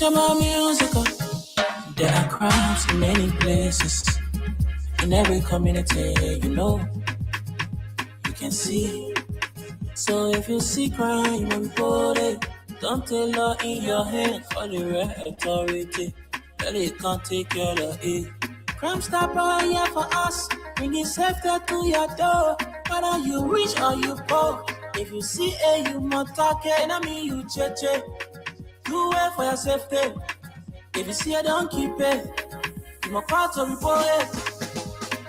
Shama musical. There are crimes in many places. In every community, you can see. So if you see crime, you report it. Don't take law in your hands for the right authority. That it can't take care of it. Crime Stopper here for us, bringing safety to your door. Whether you rich or you poor, if you see you must talk it. And I mean you cheche. Do it for your safety. If you see don't keep it. You must part to report it.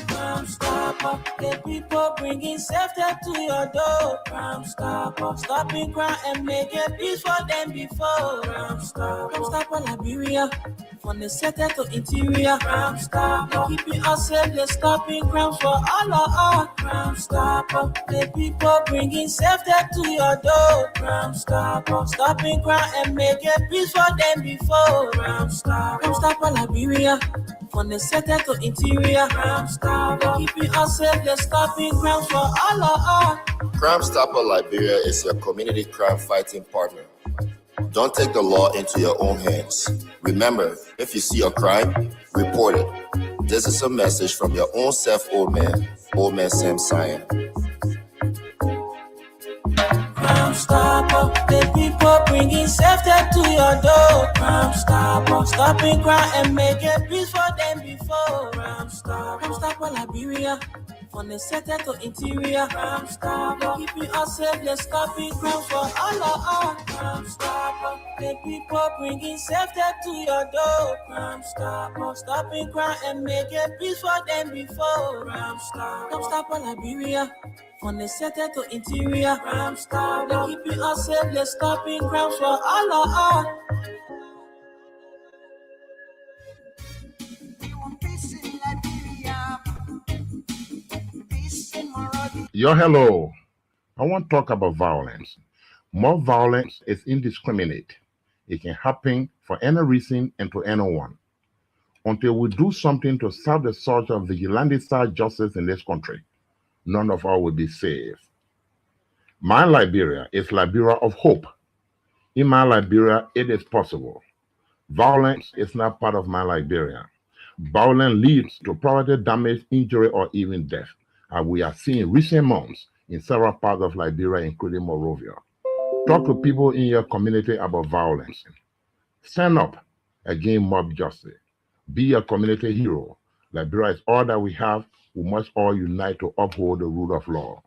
Crime Stopper, the people bringing safety to your door. Crime Stopper, stopping crime and making peace for them before. Crime Stopper, Liberia, from the center to interior. Crime Stopper, keeping us safe, they're stopping crimes for all of us. Crime Stopper, the people bringing safety to your door. Crime Stopper, stopping crime and making peace for them before. Crime Stopper, Liberia, from the center to interior. Crime Stopper, keeping us safe, they're stopping crimes for all of us. Crime Stopper Liberia is your community crime fighting partner. Don't take the law into your own hands. Remember, if you see a crime, report it. This is a message from your own self, Old Man Sam Sion. Crime Stopper, the people bringing safety to your door. Crime Stopper, stopping crime and making peace for them before. Crime Stopper, Liberia, from the center to interior. Crime Stopper, keeping us safe, they're stopping crimes for all of us. Crime Stopper, the people bringing safety to your door. Crime Stopper, stopping crime and making peace for them before. Crime Stopper, Liberia, from the center to interior. Crime Stopper, keeping us safe, they're stopping crimes for all of us. Yo, hello. I want to talk about violence. More violence is indiscriminate. It can happen for any reason and to anyone. Until we do something to stop the surge of vigilante-style justice in this country, none of us will be safe. My Liberia is Liberia of hope. In my Liberia, it is possible. Violence is not part of my Liberia. Violence leads to property damage, injury, or even death. And we are seeing recent months in several parts of Liberia, including Monrovia. Talk to people in your community about violence. Stand up against mob justice. Be a community hero. Liberia is all that we have. We must all unite to uphold the rule of law.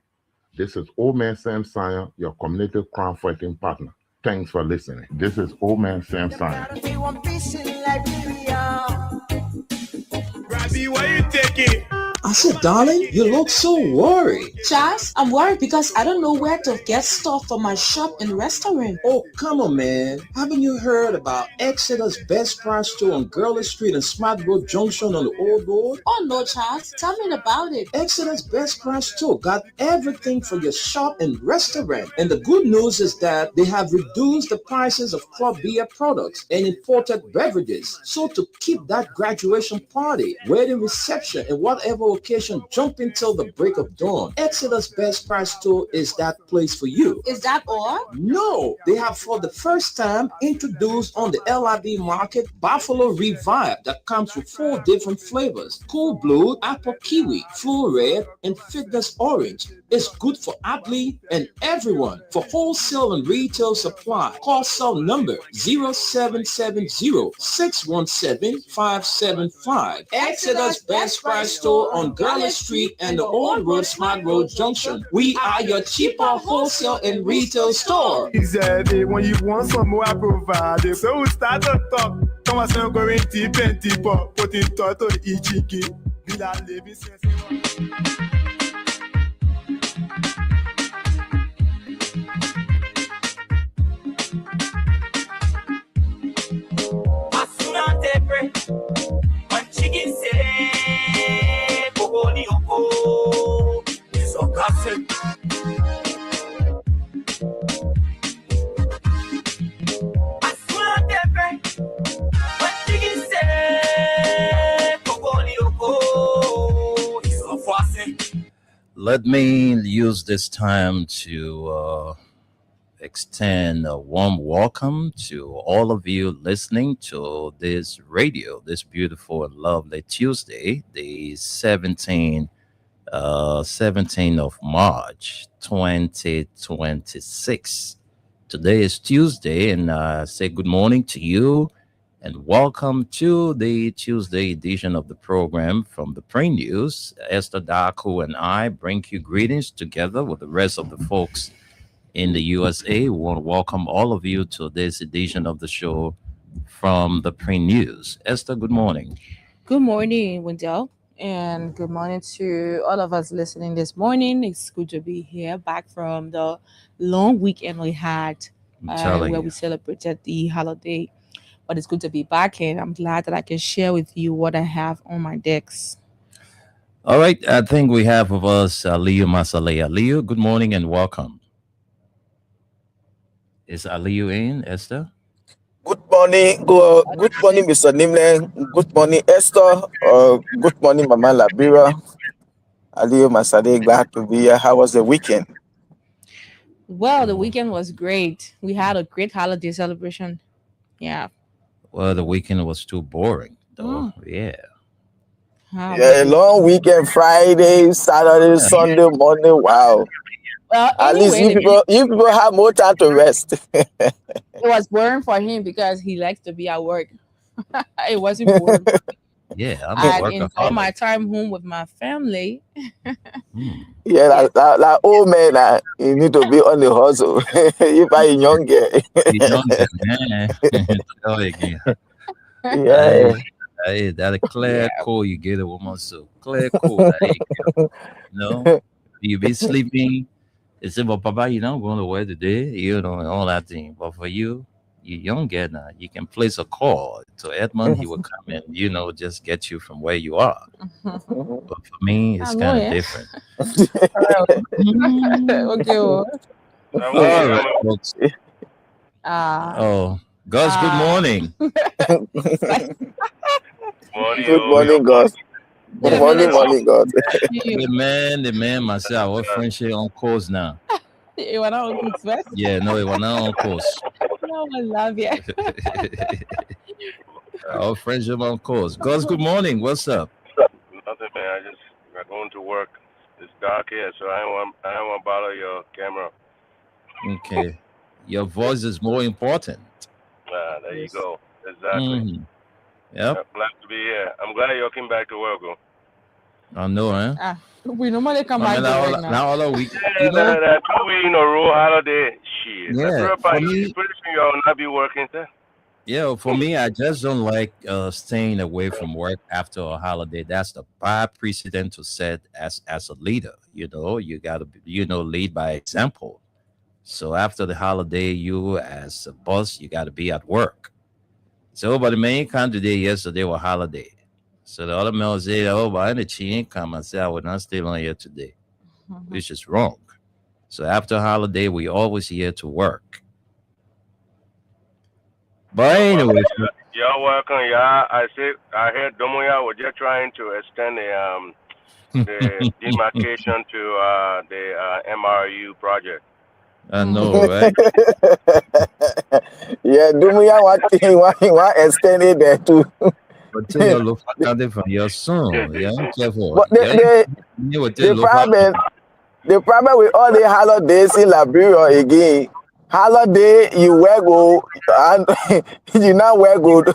This is Old Man Sam Sion, your community crime fighting partner. Thanks for listening. This is Old Man Sam Sion. Robbie, why you taking? I said, darling, you look so worried. Charles, I'm worried because I don't know where to get stuff for my shop and restaurant. Oh, come on, man. Haven't you heard about Exeter's Best Price Store on Gurley Street and Smart Road Junction on the Old Road? Oh, no, Charles. Tell me about it. Exeter's Best Price Store got everything for your shop and restaurant. And the good news is that they have reduced the prices of club beer products and imported beverages. So to keep that graduation party, wedding reception, and whatever occasion jumping till the break of dawn, Exeter's Best Price Store is that place for you. Is that all? No, they have for the first time introduced on the LIB market Buffalo Revive that comes with 4 different flavors: Cool Blue, Apple Kiwi, Full Red, and Fitness Orange. It's good for athlete and everyone. For wholesale and retail supply, call cell number 0770-617-575. Exeter's Best Price Store on Gurley Street and the Old Road Smart Road Junction. We are your cheaper wholesale and retail store. Exactly. When you want some more, I provide. So we start to talk. Come on, so going to 20 pop. Put in toto ichiki. Bila living sense. One chicken say, Bogoli Oko, is a gossip. One chicken say, Bogoli Oko, is a faucet. Let me use this time to extend a warm welcome to all of you listening to this radio, this beautiful and lovely Tuesday, the 17th of March, 2026. Today is Tuesday, and say good morning to you and welcome to the Tuesday edition of the program from the Pre News. Esther Daku and I bring you greetings together with the rest of the folks in the USA. We want to welcome all of you to this edition of the show from the Pre News. Esther, good morning. Good morning, Wendell, and good morning to all of us listening this morning. It's good to be here, back from the long weekend we had, I'm telling where you. we celebrated the holiday. But it's good to be back, and I'm glad that I can share with you what I have on my decks. All right, I think we have with us Aliyu Masaleh. Aliyu, good morning and welcome. Is Aliyu in, Esther? Good morning, Mr. Nimlen. Good morning, Esther. Good morning, Mama Labira. Aliyu Masade, glad to be here. How was the weekend? Well, the weekend was great. We had a great holiday celebration. Yeah. Well, the weekend was too boring, though. Yeah. How Yeah, a about you? long weekend, Friday, Saturday, Sunday, Monday. Wow. Well, At least anyway, you people have more time to rest. it was boring for him because he likes to be at work. It wasn't boring. Yeah, I'm a I enjoy my workaholic. time home with my family. Hmm. Yeah, that old man, you need to be on the hustle. You buy younger. You don't get man. Tell again. Yeah. Hey, that a clear Yeah. call you get a woman so clear call. Hey, you know, you be sleeping. They say, but Papa, you know, I'm going to work today, you know, and all that thing. But for you, you young girl now, you can place a call to Edmund. He will come and, you know, just get you from where you are. But for me, it's I know, kind of yeah. different. Okay. Well, All right, folks. Oh, Gus, good morning. Good morning, God. Good Yeah, morning, man. God. The man, myself, our friendship on course now. You wanna open first? Yeah, no, it was not on course. No, I love you. Our friendship on course. Gus, good morning. What's up? Nothing, man. I just got going to work. It's dark here, so I don't want to bother your camera. Okay. Your voice is more important. There you Yes. go. Exactly. Mhm. Yep. I'm glad to be here. I'm glad you came back to work, bro. I know, huh? We normally come I back mean, to work now. now all the week. Yeah, You know, that 2 week in a row holiday. Shit. yeah, Pretty for me, soon you'll not be working, sir. I just don't like staying away from work after a holiday. That's the bad precedent to set as a leader. You know, you gotta lead by example. So after the holiday, you as a boss, you gotta be at work. So, but the main candidate yesterday was holiday. So the other man said, "Oh, but the ain't come." I said, "I would not stay on here today," which is wrong. So after holiday, we always here to work. But anyway, You're welcome. Yeah, I heard Domoya was just trying to extend the demarcation to the MRU project. I know, right? Yeah, Dumia want extend it there too. But tell your look accounting from your son. Yeah, careful. But Yeah, you will tell the problem with all the holidays in Liberia again, holiday you wear go and you not wear good.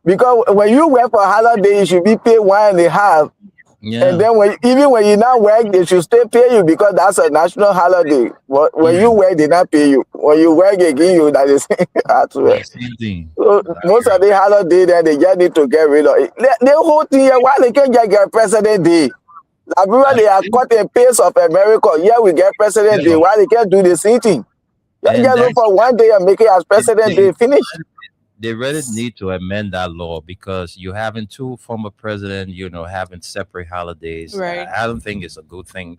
Because when you work for holiday, you should be paid 1.5. Yeah. And then even when you not work, they should still pay you because that's a national holiday. But when you work, they not pay you. When you work again, you that is as well. Same thing. So most of the holiday then they just need to get rid of it. The whole thing here, why they can't just get President Day? Liberia, they are caught a pace of America. Yeah, we get President Day. Why they can't do the same thing? And Just look for one day and make it as President Day. Finish. They really need to amend that law because you having two former presidents, having separate holidays. Right. I don't think it's a good thing,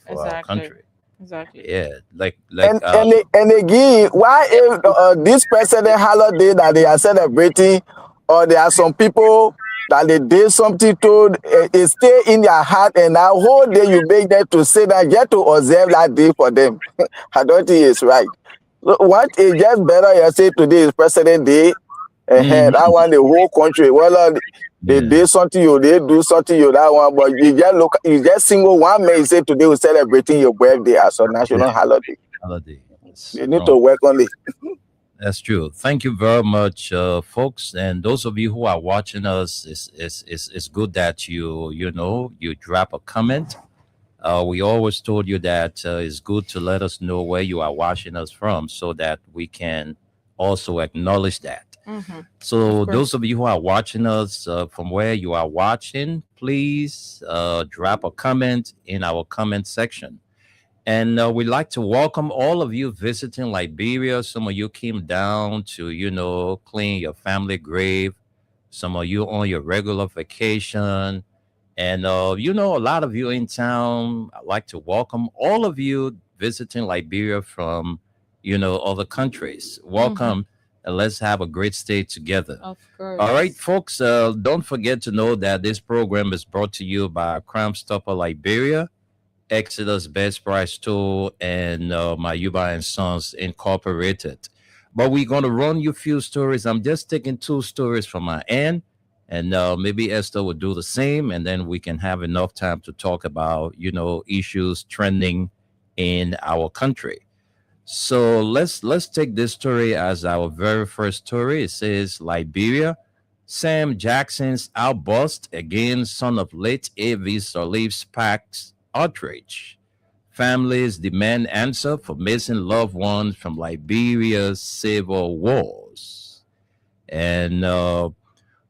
for our country. Exactly. Yeah, and again, why if this president holiday that they are celebrating, or there are some people that they did something to, it stay in their heart, and that whole day you make them to say that, get to observe that day for them. I don't think it's right. So what is just better you say today is President Day. Mhm. That one the whole country. Well, they Yeah. do something you, they do something you that one, but you just look, you just single one man. You say today we're celebrating your birthday as a national holiday. Holiday. It's You need to wrong. work on it. That's true. Thank you very much, folks, and those of you who are watching us. It's good that you drop a comment. We always told you that it's good to let us know where you are watching us from, so that we can also acknowledge that. Mhm. So Of those course. of you who are watching us from where you are watching, please drop a comment in our comment section. And we'd like to welcome all of you visiting Liberia. Some of you came down to, clean your family grave. Some of you on your regular vacation. And, a lot of you in town. I'd like to welcome all of you visiting Liberia from, other countries. Welcome, and let's have a great stay together. Of All right, course. folks, don't forget to know that this program is brought to you by Crime Stopper Liberia, Exodus Best Price Store, and Mayuba and Sons Incorporated. But we're going to run you a few stories. I'm just taking two stories from my end, and maybe Esther will do the same, and then we can have enough time to talk about, issues trending in our country. So let's take this story as our very first story. It says Liberia, Sam Jackson's outburst against son of late A.V. Sirleaf sparks outrage. Families demand answer for missing loved ones from Liberia's civil wars. And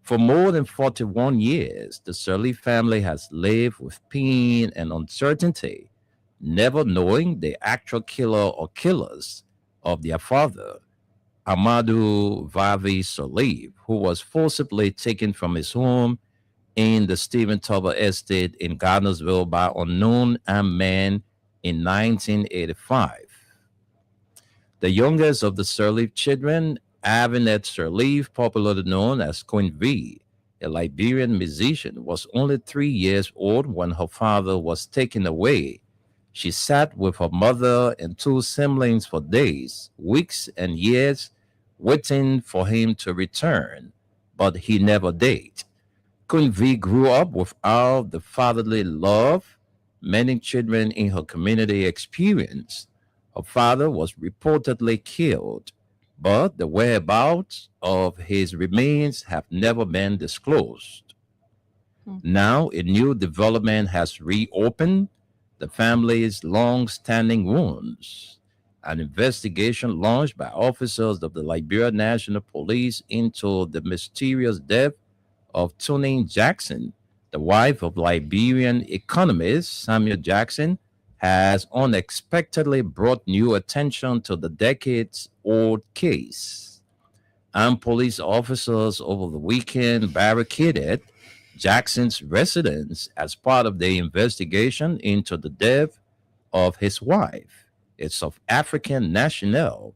for more than 41 years, the Sirleaf family has lived with pain and uncertainty, never knowing the actual killer or killers of their father, Amadou Vavi Sirleaf, who was forcibly taken from his home in the Stephen Tuber estate in Gardnersville by unknown armed men in 1985. The youngest of the Sirleaf children, Avinet Sirleaf, popularly known as Queen V, a Liberian musician, was only 3 years old when her father was taken away. She sat with her mother and two siblings for days, weeks, and years, waiting for him to return, but he never did. Queen V grew up without the fatherly love many children in her community experienced. Her father was reportedly killed, but the whereabouts of his remains have never been disclosed. Now, a new development has reopened the family's long standing wounds. An investigation launched by officers of the Liberia National Police into the mysterious death of Tuning Jackson, the wife of Liberian economist Samuel Jackson, has unexpectedly brought new attention to the decades old case. Armed police officers over the weekend barricaded Jackson's residence as part of the investigation into the death of his wife, a South African national.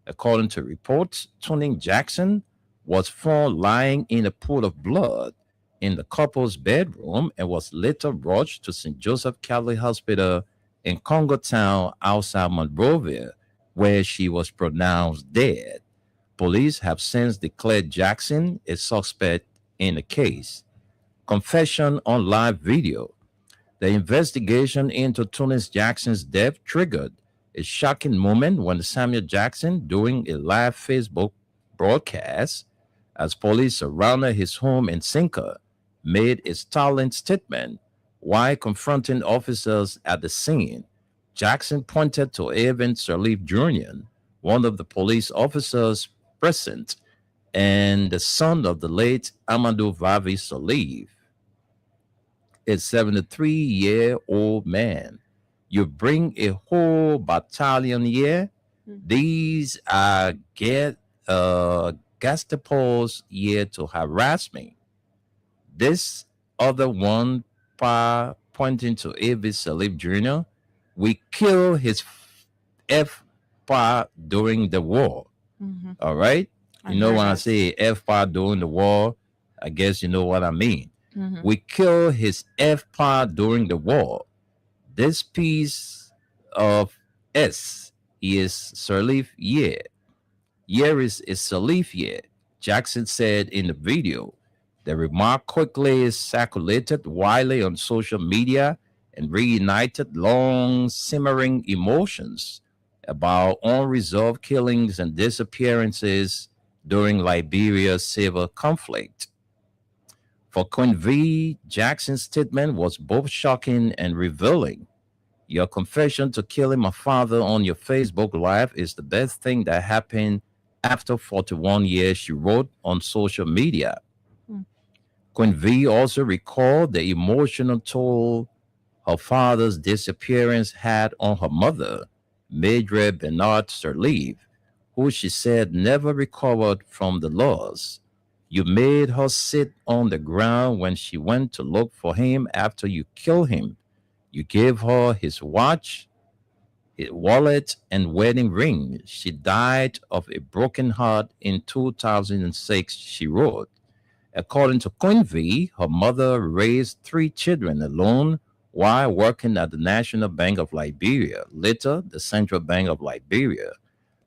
According to reports, Tuning Jackson was found lying in a pool of blood in the couple's bedroom and was later rushed to St. Joseph Catholic Hospital in Congo Town outside Monrovia, where she was pronounced dead. Police have since declared Jackson a suspect in the case. Confession on live video. The investigation into Tunis Jackson's death triggered a shocking moment when Samuel Jackson, doing a live Facebook broadcast as police surrounded his home in Sinka, made a startling statement while confronting officers at the scene. Jackson pointed to Evan Sirleaf Jr., one of the police officers present, and the son of the late Amadou Vavi Sirleaf, a 73-year-old man. You bring a whole battalion here. These are Gestapo's here to harass me. This other one, pointing to Avis Salif Jr., we kill his F-Pa during the war. All right? You know, when I say F-Pa during the war, I guess you know what I mean. We kill his F-Pa during the war. This piece of S is Sirleaf year. Year is Sirleaf year, Jackson said in the video. The remark quickly circulated widely on social media and reignited long simmering emotions about unresolved killings and disappearances during Liberia's civil conflict. For Queen V, Jackson's statement was both shocking and revealing. Your confession to killing my father on your Facebook Live is the best thing that happened after 41 years, she wrote on social media. Queen V also recalled the emotional toll her father's disappearance had on her mother, Madre Bernard Sirleaf, who she said never recovered from the loss. You made her sit on the ground when she went to look for him after you killed him. You gave her his watch, his wallet, and wedding ring. She died of a broken heart in 2006, she wrote. According to Queen V, her mother raised 3 children alone while working at the National Bank of Liberia, later the Central Bank of Liberia.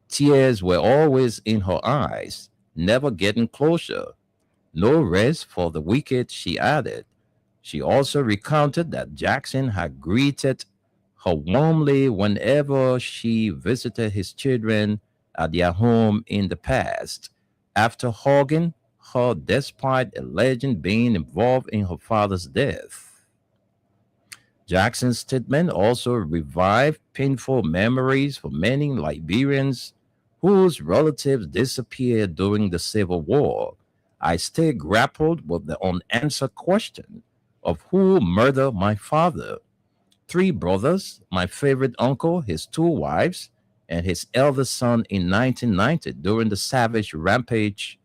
Tears were always in her eyes, never getting closure. No rest for the wicked, she added. She also recounted that Jackson had greeted her warmly whenever she visited his children at their home in the past, after hugging her despite alleging being involved in her father's death. Jackson's statement also revived painful memories for many Liberians whose relatives disappeared during the Civil War. I still grappled with the unanswered question of who murdered my father. 3 brothers, my favorite uncle, his 2 wives, and his eldest son in 1990 during the savage rampage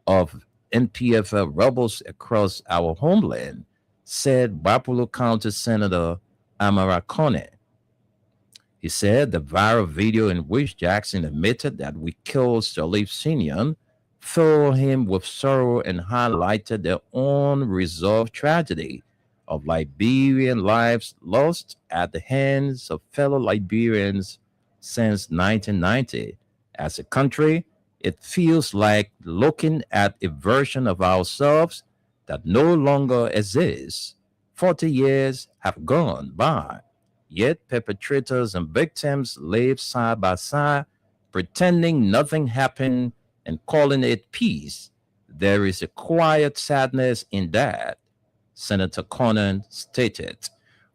of NPFL rebels across our homeland, said Bapulu County Senator Amara Kone. He said the viral video in which Jackson admitted that we killed Sirleaf Sr. filled him with sorrow and highlighted the unresolved tragedy of Liberian lives lost at the hands of fellow Liberians since 1990. As a country, it feels like looking at a version of ourselves that no longer exists. 40 years have gone by, yet perpetrators and victims live side by side, pretending nothing happened and calling it peace. There is a quiet sadness in that, Senator Conan stated.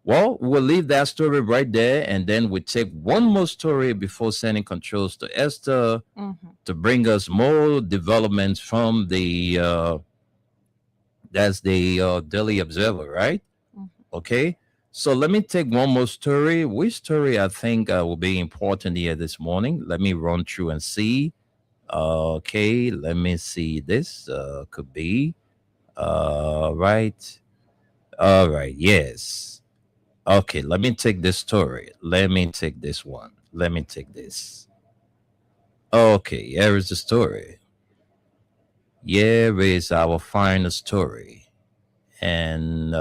Well, we'll leave that story right there, and then we take one more story before sending controls to Esther to bring us more developments from the that's the Daily Observer, right? Okay, so let me take one more story. Which story I think will be important here this morning? Let me run through and see. Okay, let me see. This could be right. All right, yes. Okay, let me take this story. Let me take this one. Let me take this. Okay, here is the story. Here is our final story. And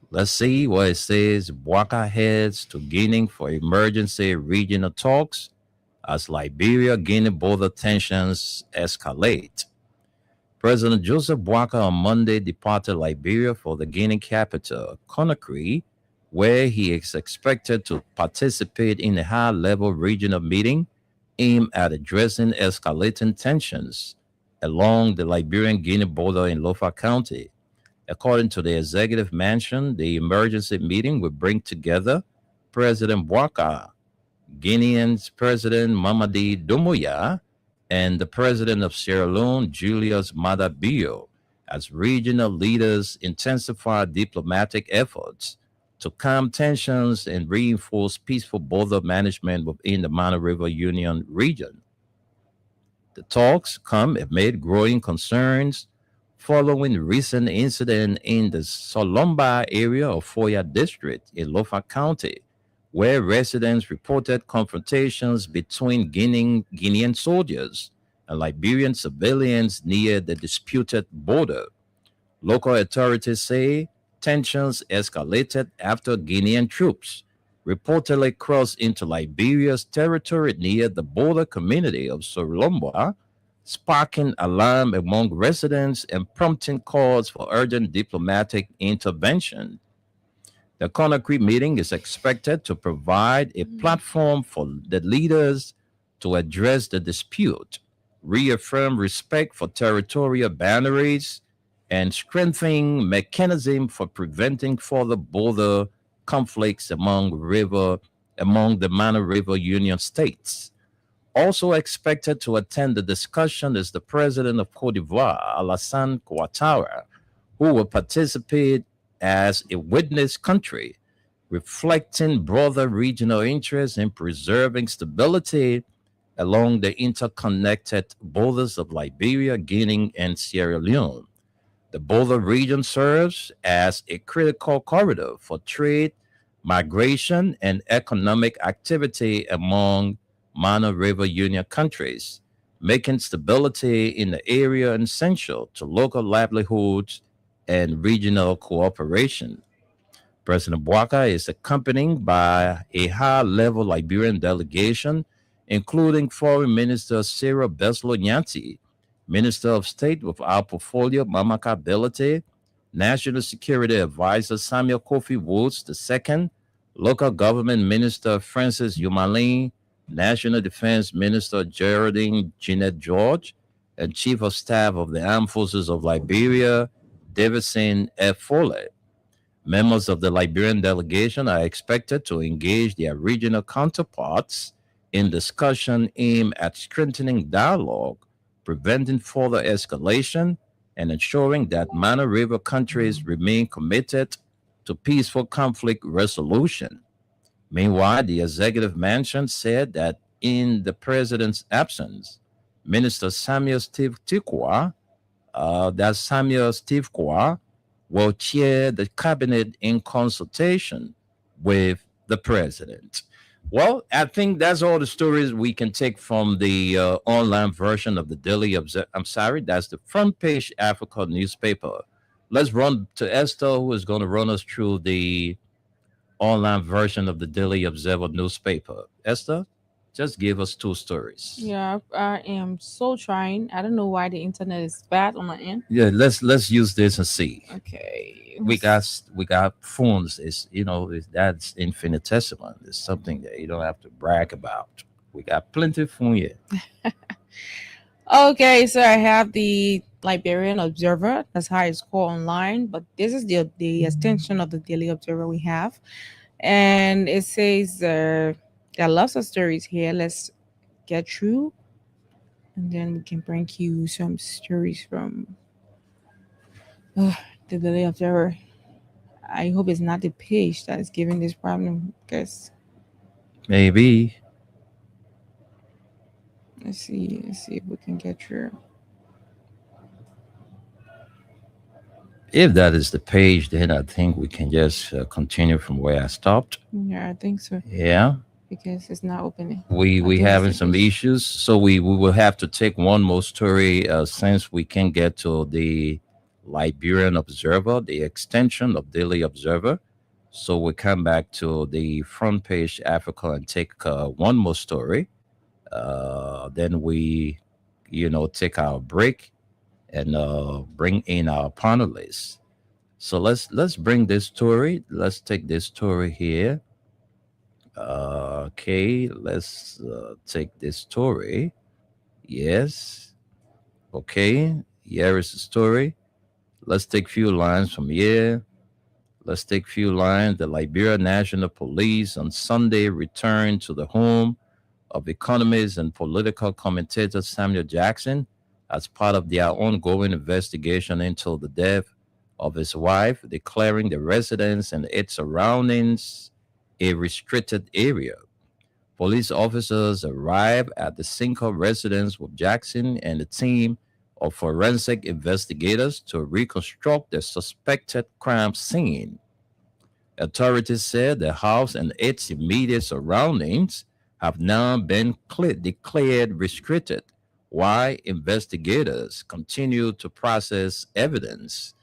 let's see what it says. Bouaka heads to Guinea for emergency regional talks as Liberia-Guinea border tensions escalate. President Joseph Bouaka on Monday departed Liberia for the Guinea capital, Conakry, where he is expected to participate in a high-level regional meeting aimed at addressing escalating tensions along the Liberian-Guinea border in Lofa County. According to the executive mansion, the emergency meeting will bring together President Bouaka, Guinean's President Mamadi Doumbouya, and the President of Sierra Leone, Julius Maada Bio, as regional leaders intensify diplomatic efforts to calm tensions and reinforce peaceful border management within the Mano River Union region. The talks come amid growing concerns following recent incident in the Solomba area of Foya district in Lofa County, where residents reported confrontations between Guinean soldiers and Liberian civilians near the disputed border. Local authorities say tensions escalated after Guinean troops reportedly crossed into Liberia's territory near the border community of Sorolomba, sparking alarm among residents and prompting calls for urgent diplomatic intervention. The Conakry meeting is expected to provide a platform for the leaders to address the dispute, reaffirm respect for territorial boundaries, and strengthen mechanism for preventing further border conflicts among the Mana River Union states. Also expected to attend the discussion is the president of Cote d'Ivoire, Alassane Ouattara, who will participate as a witness country, reflecting broader regional interests in preserving stability along the interconnected borders of Liberia, Guinea, and Sierra Leone. The border region serves as a critical corridor for trade, migration, and economic activity among Mana River Union countries, making stability in the area essential to local livelihoods and regional cooperation. President Bouaka is accompanied by a high-level Liberian delegation, including Foreign Minister Sarah Beslo Nyanti, Minister of State without portfolio Mamaka Belate, National Security Advisor Samuel Kofi Woods II, Local Government Minister Francis Yumalin, National Defense Minister Geraldine Jeanette George, and Chief of Staff of the Armed Forces of Liberia, Davidson F. Foley. Members of the Liberian delegation are expected to engage their regional counterparts in discussion aimed at strengthening dialogue, preventing further escalation, and ensuring that Mana River countries remain committed to peaceful conflict resolution. Meanwhile, the executive mansion said that in the president's absence, Minister Samuel Steve Tikwa, will chair the cabinet in consultation with the president. Well, I think that's all the stories we can take from the online version of the Daily Observer. I'm sorry, that's the Front Page Africa newspaper. Let's run to Esther, who is going to run us through the online version of the Daily Observer newspaper. Esther, just give us two stories. Yeah, I am so trying. I don't know why the internet is bad on my end. Yeah, let's use this and see. Okay. We got phones. That's infinitesimal. It's something that you don't have to brag about. We got plenty of phone here. Okay, so I have the Liberian Observer. That's how it's called online, but this is the extension of the Daily Observer we have, and it says there are lots of stories here. Let's get through, and then we can bring you some stories from the Daily Observer. I hope it's not the page that is giving this problem, because maybe. Let's see if we can get through. If that is the page, then I think we can just continue from where I stopped. Yeah, I think so. Yeah. Because it's not opening. We having some issues, so we will have to take one more story since we can get to the Liberian Observer, the extension of Daily Observer. So we come back to the Front Page Africa and take one more story. Then we, take our break and bring in our panelists. So let's bring this story. Let's take this story here. Okay, let's take this story. Yes. Okay, here is the story. Let's take few lines from here. Let's take few lines. The Liberia National Police on Sunday returned to the home of economist and political commentator Samuel Jackson as part of their ongoing investigation into the death of his wife, declaring the residence and its surroundings a restricted area. Police officers arrived at the Cinco residence with Jackson and a team of forensic investigators to reconstruct the suspected crime scene. Authorities said the house and its immediate surroundings have now been declared restricted, while investigators continue to process evidence.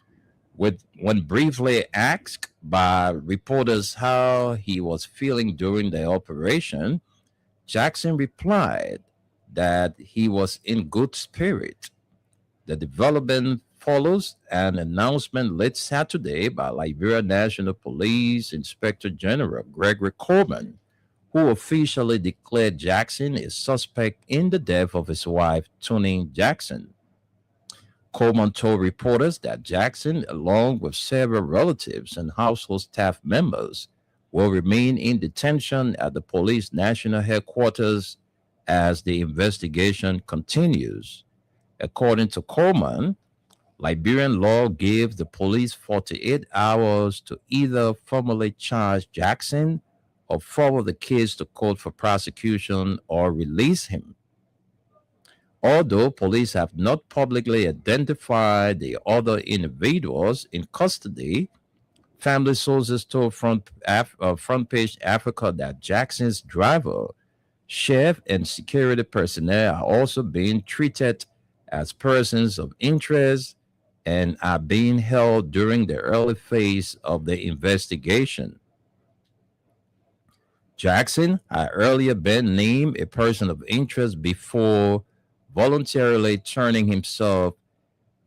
When briefly asked by reporters how he was feeling during the operation, Jackson replied that he was in good spirit. The development follows an announcement late Saturday by Liberia National Police Inspector General Gregory Coleman, who officially declared Jackson a suspect in the death of his wife, Tuning Jackson. Coleman told reporters that Jackson, along with several relatives and household staff members, will remain in detention at the police national headquarters as the investigation continues. According to Coleman, Liberian law gives the police 48 hours to either formally charge Jackson or forward the case to court for prosecution or release him. Although police have not publicly identified the other individuals in custody, family sources told Front Page Africa that Jackson's driver, chef, and security personnel are also being treated as persons of interest and are being held during the early phase of the investigation. Jackson had earlier been named a person of interest before voluntarily turning himself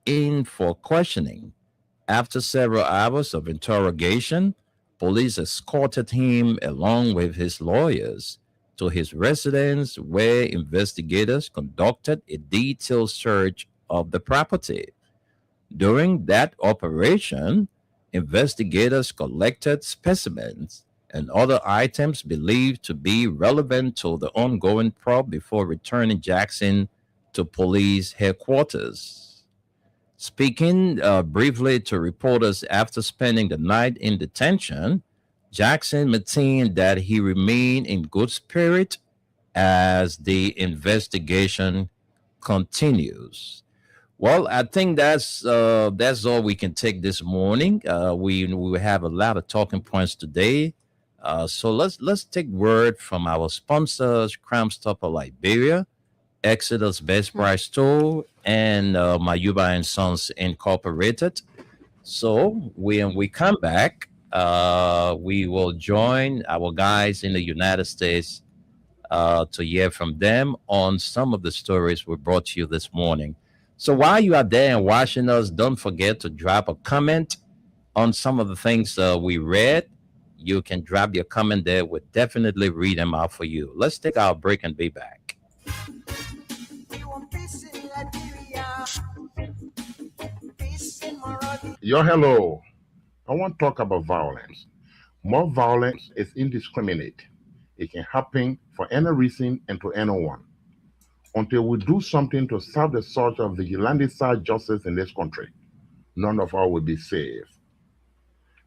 in for questioning. After several hours of interrogation, police escorted him along with his lawyers to his residence, where investigators conducted a detailed search of the property. During that operation, investigators collected specimens and other items believed to be relevant to the ongoing probe before returning Jackson to police headquarters. Speaking briefly to reporters after spending the night in detention, Jackson maintained that he remained in good spirit as the investigation continues. Well, I think that's all we can take this morning. We have a lot of talking points today. So let's take word from our sponsors, Crime Stopper Liberia, Exodus Best Price Store, and Mayuba and Sons Incorporated. So when we come back, we will join our guys in the United States to hear from them on some of the stories we brought to you this morning. So while you are there and watching us, don't forget to drop a comment on some of the things we read. You can drop your comment there. We'll definitely read them out for you. Let's take our break and be back. Hello. I want to talk about violence. More violence is indiscriminate. It can happen for any reason and to anyone. Until we do something to stop the surge of vigilante-style justice in this country, none of us will be saved.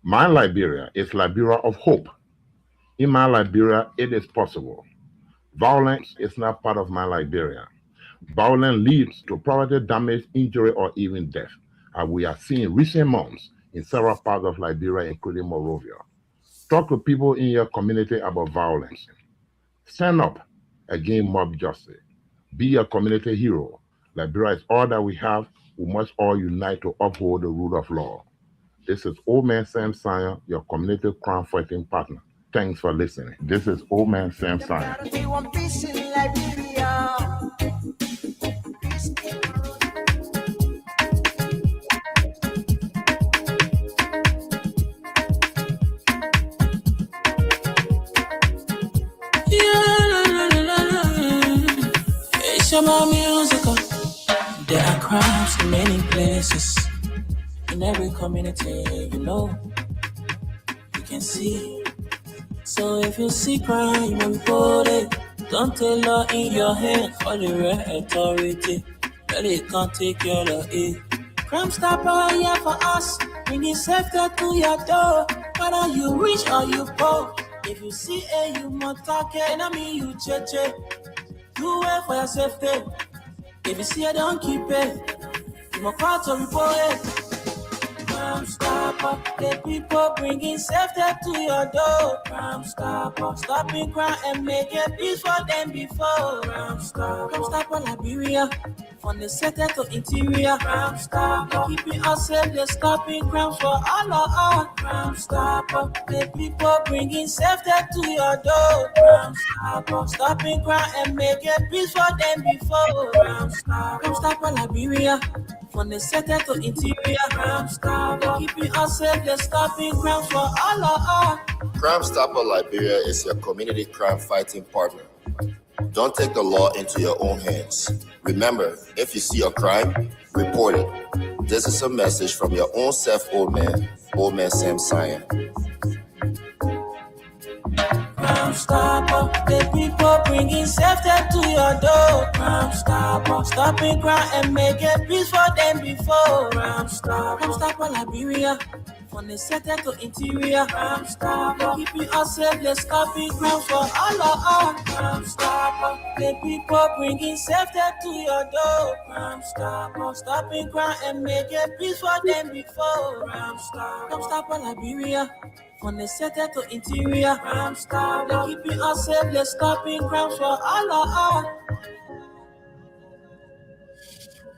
My Liberia is Liberia of hope. In my Liberia, it is possible. Violence is not part of my Liberia. Violence leads to property damage, injury, or even death, as we are seeing in recent months in several parts of Liberia, including Monrovia. Talk to people in your community about violence. Stand up against mob justice. Be a community hero. Liberia is all that we have. We must all unite to uphold the rule of law. This is Old Man Sam Sanya, your community crime fighting partner. Thanks for listening. This is Old Man Sam Sanya. Shabba musical. There are crimes in many places, in every community, you can see. So if you see crime, you report it. Don't take law in your hand for the right authority. But it can't take care of it. Crime Stopper here for us, bringing safety to your door. Whether you rich or you poor, if you see a you must talk it, I mean you cheche. Do it for your safety. If you see it, don't keep it. You must call to report it. Crime Stopper, the people bringing safety to your door. Crime Stopper. Stopping crime and making peace for them before. Crime Stopper Liberia. From the center to interior, Crime Stopper. Keeping us safe, they're stopping crimes for all of us. Crime Stopper. The people bringing safety to your door. Crime Stopper. Stopping crime and making peace for them before. Crime Stopper Liberia. From the center to interior, Crime Stopper. Keeping us safe, they're stopping crimes for all of us. Crime Stopper Liberia is your community crime fighting partner. Don't take the law into your own hands. Remember, if you see a crime, report it. This is a message from your own self, Old Man Sam Cyan. Crime Stopper, the people bringing safety to your door. Crime Stopper, stopping crime and making peace for them before. Crime Stopper Liberia. From the center to interior, Crime Stopper. Keeping us safe, they're stopping crime for all of us. Crime Stopper. The people bringing safety to your door. Crime Stopper. Stopping crime and making peace for them before. Crime Stopper Liberia. From the center to interior, Crime Stopper. Keeping us safe, they're stopping crime for all of us.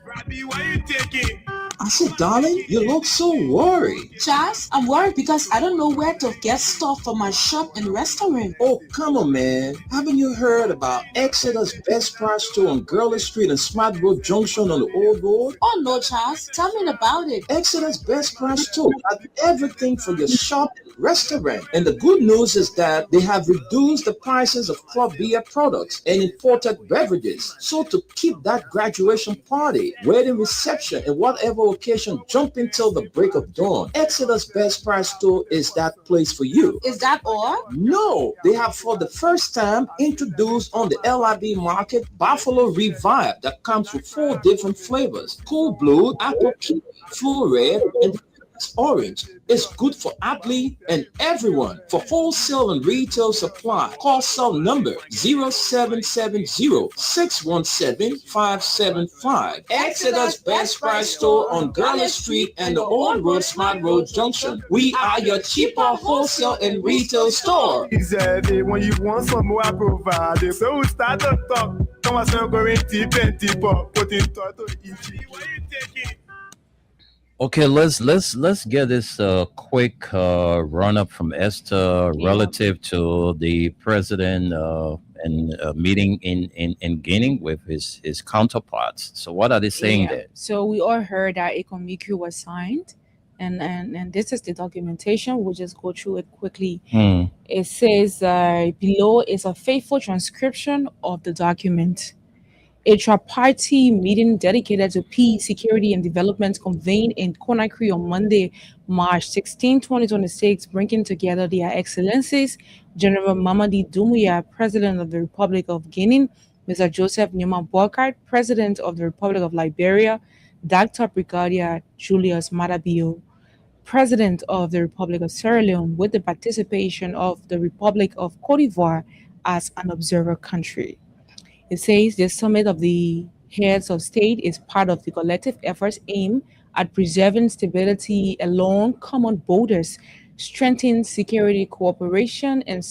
Robbie, why you taking? I said, darling, you look so worried. Charles, I'm worried because I don't know where to get stuff for my shop and restaurant. Oh, come on, man. Haven't you heard about Exeter's Best Price Store on Gurley Street and Smart Road Junction on the Old Road? Oh no, Charles, tell me about it. Exeter's Best Price Store has everything for your shop and restaurant. And the good news is that they have reduced the prices of club beer products and imported beverages. So to keep that graduation party, wedding reception, and whatever occasion jumping till the break of dawn, Exeter's Best Price Store is that place for you. Is that all? No, they have for the first time introduced on the LIB market Buffalo Revive that comes with 4 different flavors: Cool Blue, Apple Kiwi, Full Red, and Orange. It's good for athlete and everyone. For wholesale and retail supply, call cell number 0770-617-575. Exeter's Best Price Store on Gurley Street and the Old Road Smart Road Junction. We are your cheaper wholesale and retail store. Easy, when you want some more, I provide. So we start to talk. Come on, so going deep and deeper. Put in thought to each. Why you taking? Okay, let's get this quick run up from Esther relative to the president and meeting in Guinea with his counterparts. So what are they saying there? So we all heard that a communique was signed, and this is the documentation. We'll just go through it quickly. It says below is a faithful transcription of the document. A tripartite meeting dedicated to peace, security, and development convened in Conakry on Monday, March 16, 2026, bringing together their excellencies, General Mamadi Doumbouya, President of the Republic of Guinea, Mr. Joseph Newman Bourcard, President of the Republic of Liberia, Dr. Brigadier Julius Maada Bio, President of the Republic of Sierra Leone, with the participation of the Republic of Cote d'Ivoire as an observer country. It says the summit of the heads of state is part of the collective efforts aimed at preserving stability along common borders, strengthen security cooperation, and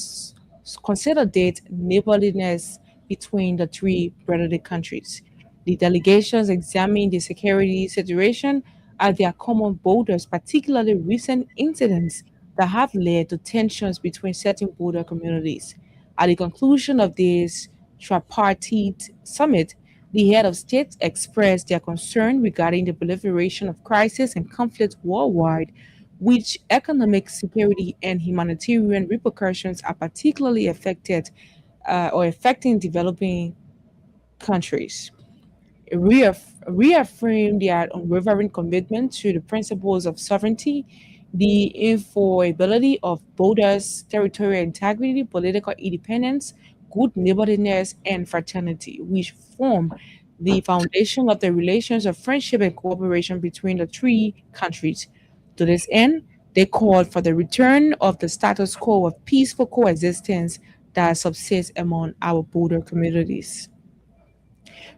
consolidate neighborliness between the 3 brotherly countries. The delegations examined the security situation at their common borders, particularly recent incidents that have led to tensions between certain border communities. At the conclusion of this tripartite summit, the head of state expressed their concern regarding the proliferation of crisis and conflict worldwide, which economic, security, and humanitarian repercussions are particularly affecting developing countries. It reaffirmed their unwavering commitment to the principles of sovereignty, the inviolability of borders, territorial integrity, political independence, good neighborliness, and fraternity, which form the foundation of the relations of friendship and cooperation between the 3 countries. To this end, they called for the return of the status quo of peaceful coexistence that subsists among our border communities.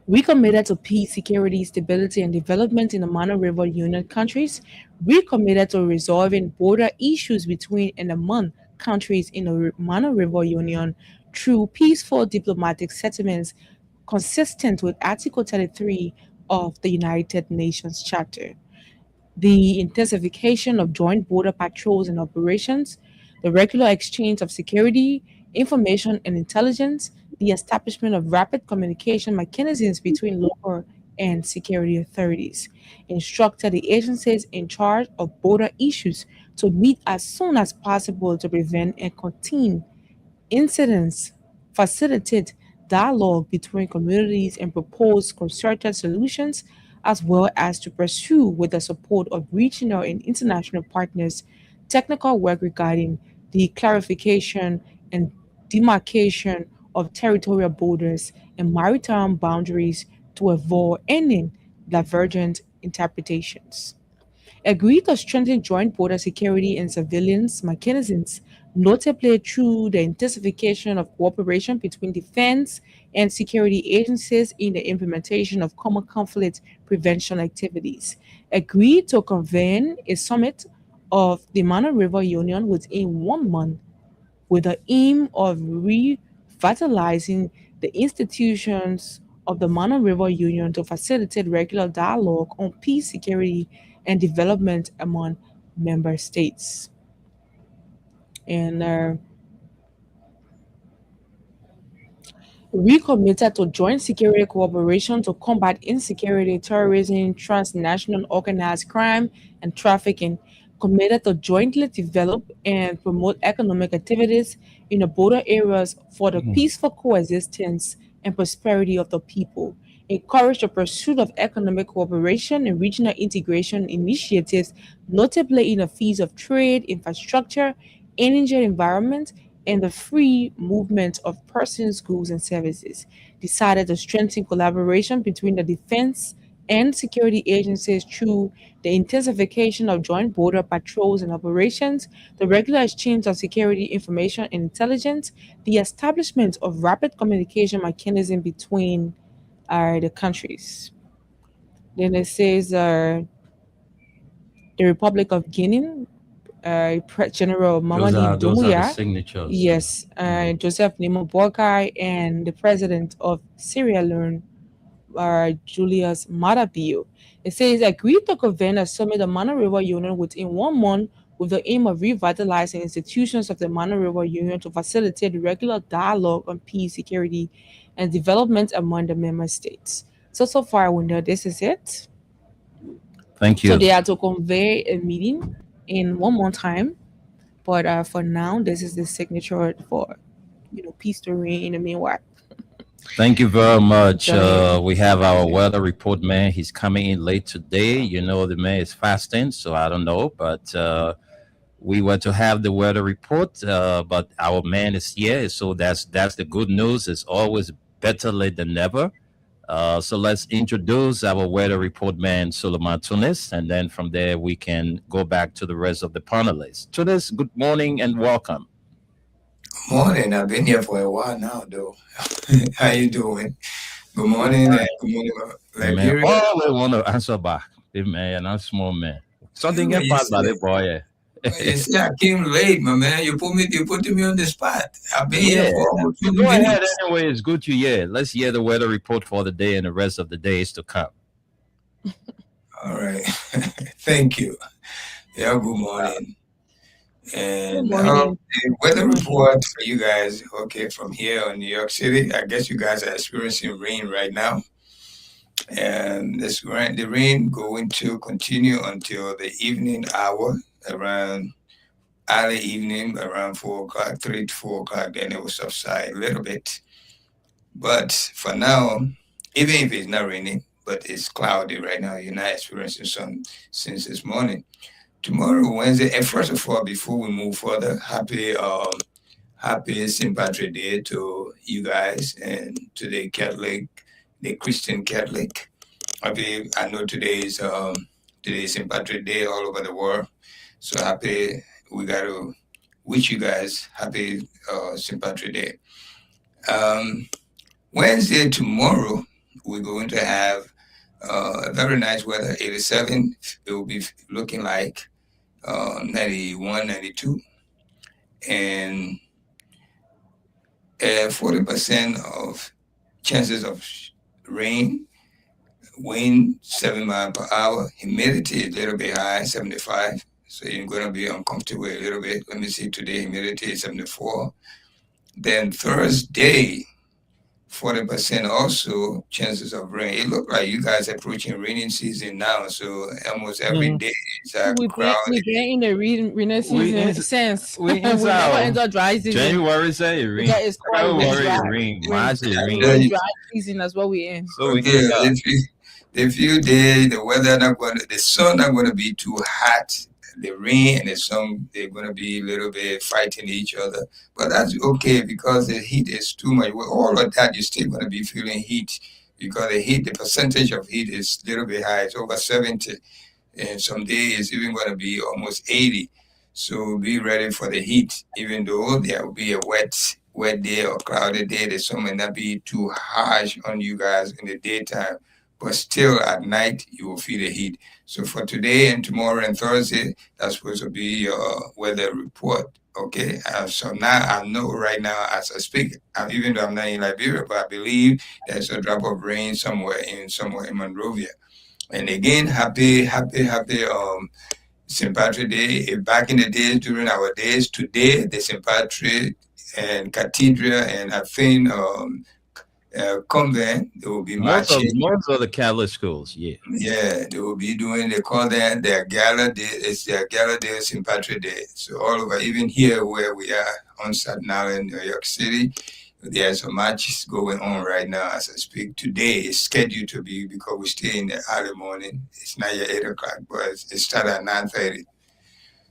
We committed to peace, security, stability, and development in the Mano River Union countries. We committed to resolving border issues between and among countries in the Mano River Union through peaceful diplomatic settlements consistent with Article 33 of the United Nations Charter. The intensification of joint border patrols and operations, the regular exchange of security, information, and intelligence, the establishment of rapid communication mechanisms between local and security authorities, instructed the agencies in charge of border issues to meet as soon as possible to prevent and contain incidents, facilitate dialogue between communities, and propose concerted solutions, as well as to pursue, with the support of regional and international partners, technical work regarding the clarification and demarcation of territorial borders and maritime boundaries to avoid any divergent interpretations. Agreed to strengthen joint border security and surveillance mechanisms, notably through the intensification of cooperation between defense and security agencies in the implementation of common conflict prevention activities. Agreed to convene a summit of the Mano River Union within 1 month with the aim of revitalizing the institutions of the Mano River Union to facilitate regular dialogue on peace, security, and development among member states. And recommitted to joint security cooperation to combat insecurity, terrorism, transnational organized crime, and trafficking, committed to jointly develop and promote economic activities in the border areas for the peaceful coexistence and prosperity of the people, encourage the pursuit of economic cooperation and regional integration initiatives, notably in the fields of trade, infrastructure, energy and environment, and the free movement of persons, goods, and services. Decided to strengthen collaboration between the defense and security agencies through the intensification of joint border patrols and operations, the regular exchange of security information and intelligence, the establishment of rapid communication mechanism between the countries. Then it says the Republic of Guinea, General Mamadi Those are the Doumbouya, signatures. yes, Joseph Nimo Boakai, and the President of Sierra Leone, Julius Maada Bio. It says agreed to convene a summit of Mano River Union within 1 month with the aim of revitalizing institutions of the Mano River Union to facilitate regular dialogue on peace, security, and development among the member states. So far we know this is it. Thank So you. they are to convey a meeting in 1 month time, but for now this is the signature for peace to reign in the meanwhile. Thank you very much. Go ahead. We have our weather report man. He's coming in late today. You know, the man is fasting, so I don't know. But we were to have the weather report, but our man is here. So that's the good news. It's always better late than never. So let's introduce our weather report man, Suleiman Tunis, and then from there we can go back to the rest of the panelists. Tunis, good morning and welcome. Morning. I've been here for a while now, though. How you doing? Good morning. And good morning, Man, Liberia. all I want to answer back, big man, I'm small man. Something You get past by see, the boy. you see, I came late, my man. You put me on the spot. I've been here Yeah. for almost 20 Go ahead minutes. anyway. It's good to hear. Let's hear the weather report for the day and the rest of the days to come. All right. Thank you. Yeah, good morning. Good And morning. the weather report for you guys, okay, from here in New York City. I guess you guys are experiencing rain right now. And the rain going to continue until the evening hour, around early evening, around 4 o'clock, 3 to 4 o'clock. Then it will subside a little bit. But for now, even if it's not raining, but it's cloudy right now, you're not experiencing sun since this morning. Tomorrow, Wednesday, and first of all, before we move further, happy St. Patrick's Day to you guys and to the Christian Catholic. Happy, I know today is St. Patrick's Day all over the world. So happy, we got to wish you guys happy St. Patrick's Day. Wednesday, tomorrow, we're going to have very nice weather, 87. It will be looking like 91, 92. and 40% of chances of rain, wind 7 miles per hour, humidity a little bit high, 75. So you're going to be uncomfortable a little bit. Let me see, today humidity is 74. Then Thursday, 40% also chances of rain. It looks like you guys are approaching raining season now, so almost every day is We crowded. get in the rainy season since we we never enter dry season. January say it rain. Yeah, it's called February dry. rain. March it rain. Yeah, Dry season, that's what we in. So we Okay, can the few days, the weather the sun not going to be too hot. The rain and the sun, they're going to be a little bit fighting each other. But that's okay because the heat is too much. With all of that, you're still going to be feeling heat because the percentage of heat is a little bit high. It's over 70. And some days it's even going to be almost 80. So be ready for the heat, even though there will be a wet day or cloudy day. The sun may not be too harsh on you guys in the daytime, but still at night you will feel the heat. So for today and tomorrow and Thursday, that's supposed to be your weather report. Okay, so now I know right now as I speak, even though I'm not in Liberia, but I believe there's a drop of rain somewhere in Monrovia. And again, happy St. Patrick Day. Back in the days, during our days, today, the St. Patrick and Cathedral and I think convent, they will be marching. Most of the Catholic schools, yeah. Yeah, they will be doing, they call that their gala day. It's their gala day, St. Patrick Day. So all over, even here where we are on Staten Island, New York City, there's a match going on right now as I speak. Today is scheduled to be, because we stay in the early morning. It's not yet 8 o'clock, but it started at 9:30.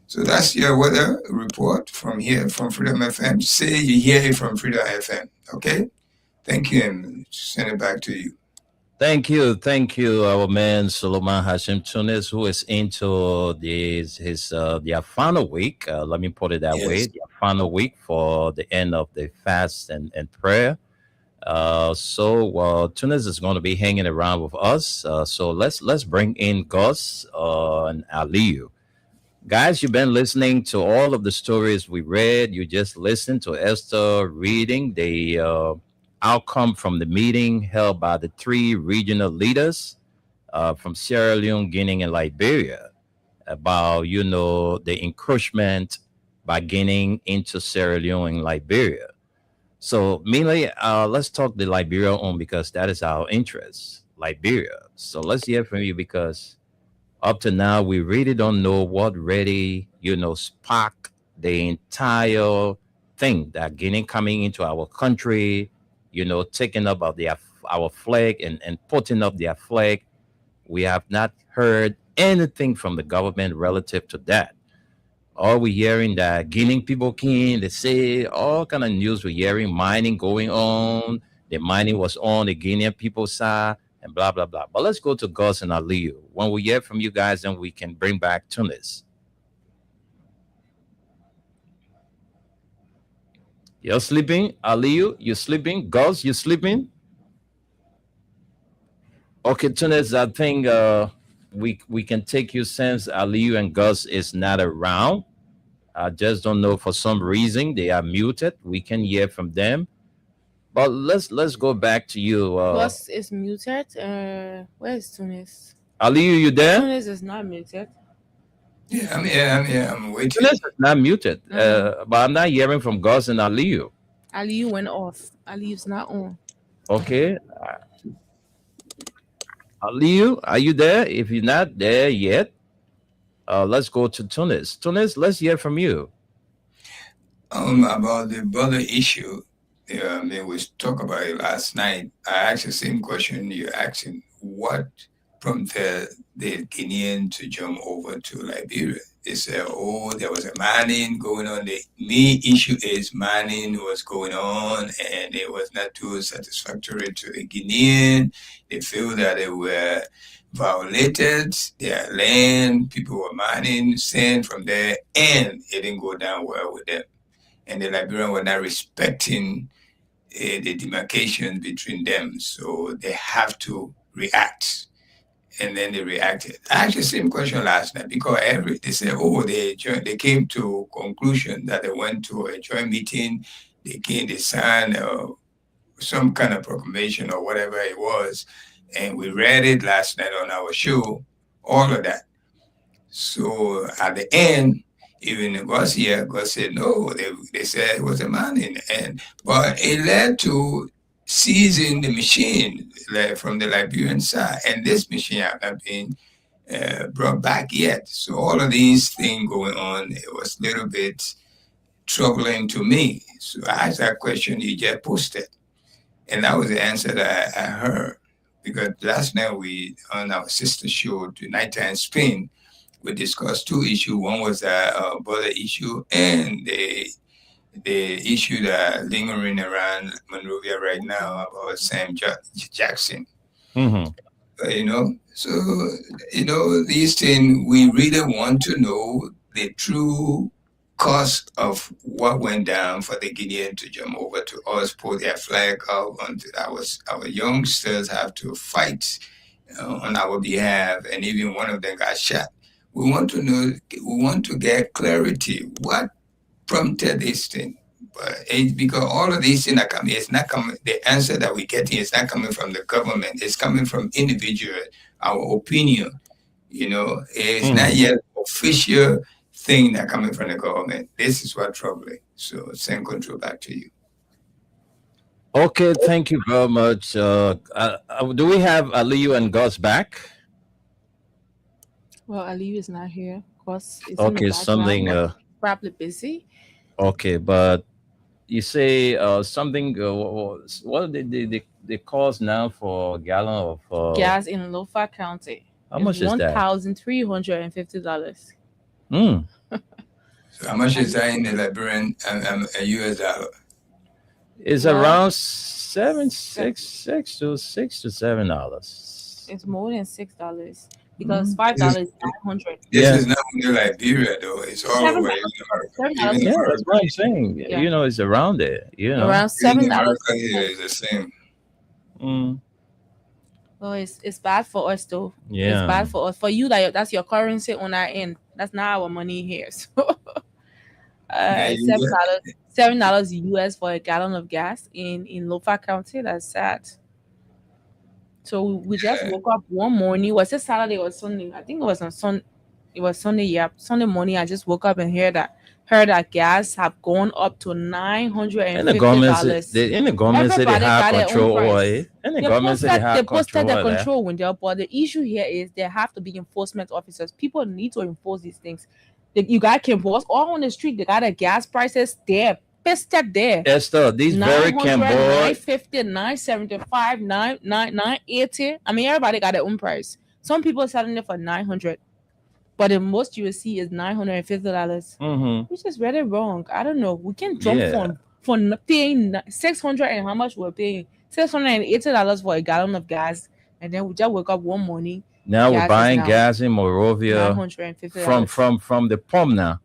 So that's your weather report from here, from Freedom FM. Say you hear it from Freedom FM, okay? Thank you, and send it back to you. Thank you, our man Solomon Hashim Tunis, who is into their final week. Let me put it that way: their final week for the end of the fast and prayer. So Tunis is going to be hanging around with us. So let's bring in Gus and Aliyu. Guys, you've been listening to all of the stories we read. You just listened to Esther reading the outcome from the meeting held by the 3 regional leaders from Sierra Leone, Guinea, and Liberia about, the encroachment by Guinea into Sierra Leone and Liberia. So mainly, let's talk the Liberia on, because that is our interest, Liberia. So let's hear from you, because up to now, we really don't know what really, sparked the entire thing, that Guinea coming into our country, taking up of our flag and putting up their flag. We have not heard anything from the government relative to that. All we're hearing that Guinea people came, they say all kind of news we're hearing, mining going on, the mining was on the Guinean people's side, and blah, blah, blah. But let's go to Gus and Aliyu. When we hear from you guys, then we can bring back Tunis. You're sleeping, Aliyu? You sleeping? Gus, you sleeping? Okay, Tunis, I think we can take you since Aliyu and Gus is not around. I just don't know, for some reason they are muted. We can hear from them. But let's go back to you. Gus is muted. Where is Tunis? Aliyu, you there? Tunis is not muted. Yeah, I'm here. I'm waiting. Tunis is not muted, but I'm not hearing from Gus and Aliyu. Aliyu went off. Aliyu's not on. Okay. Aliyu, are you there? If you're not there yet, let's go to Tunis. Tunis, let's hear from you. About the border issue, we talked about it last night. I asked the same question you're asking. What prompted the Guinean to jump over to Liberia? They said, there was a mining going on. The main issue is mining was going on, and it was not too satisfactory to the Guinean. They feel that they were violated their land. People were mining sand from there, and it didn't go down well with them. And the Liberians were not respecting the demarcation between them, so they have to react. and then they reacted. I asked the same question last night because they said, oh, they came to conclusion that they went to a joint meeting, they signed some kind of proclamation or whatever it was, and we read it last night on our show, all of that. So at the end, even Garcia said no. They said it was a man in the end, but it led to seizing the machine from the Liberian side, and this machine has not been brought back yet. So all of these things going on, it was a little bit troubling to me. So I asked that question you just posted, and that was the answer that I heard. Because last night on our sister show, the Nighttime Spin, we discussed two issues. One was the border issue and the issue that lingering around Monrovia right now about Sam Jackson. Mm-hmm. So these things, we really want to know the true cost of what went down for the Gideon to jump over to us, put their flag out until our youngsters have to fight on our behalf, and even one of them got shot. We want to know, we want to get clarity. What prompted this thing? But it's because all of these things are coming, it's not coming, the answer that we're getting is not coming from the government, it's coming from individual, our opinion. It's not yet official thing that coming from the government. This is what troubling. So send control back to you. Okay, thank you very much. Do we have Aliyu and Gus back? Well, Aliyu is not here. Gus is Okay, something. Probably busy. Okay, but you say something. What are the cost now for a gallon of gas in Lofa County? How much is that? $1,350. So how much is that in the Liberian US dollar? It's around $6 to $7. It's more than $6 because $5 is $900. This is not only Liberia though; it's all over. Yeah, that's what I'm saying. Yeah. It's around there. Around $7. Is the same. Well, it's bad for us though. Yeah, it's bad for us. For you, that's your currency on our end. That's not our money here. So, $7 US for a gallon of gas in Lofa County. That's sad. So we just woke up one morning. Was it Saturday or Sunday? I think it was on Sunday. It was Sunday. Yeah, Sunday morning. I just woke up and heard that gas have gone up to $950. And the government said they have control over it. And the government said they posted the control window. But the issue here is there have to be enforcement officers. People need to enforce these things. You guys can post all on the street. They got the gas prices there. Pasted there. Esther, these very can board $950, $975, $980. I mean, everybody got their own price. Some people selling it for $900, but the most you will see is $950, which is really wrong. I don't know. We can jump from paying $600 and how much we're paying $680 for a gallon of gas, and then we just wake up one morning. Now we're buying gas in Monrovia from the pump now.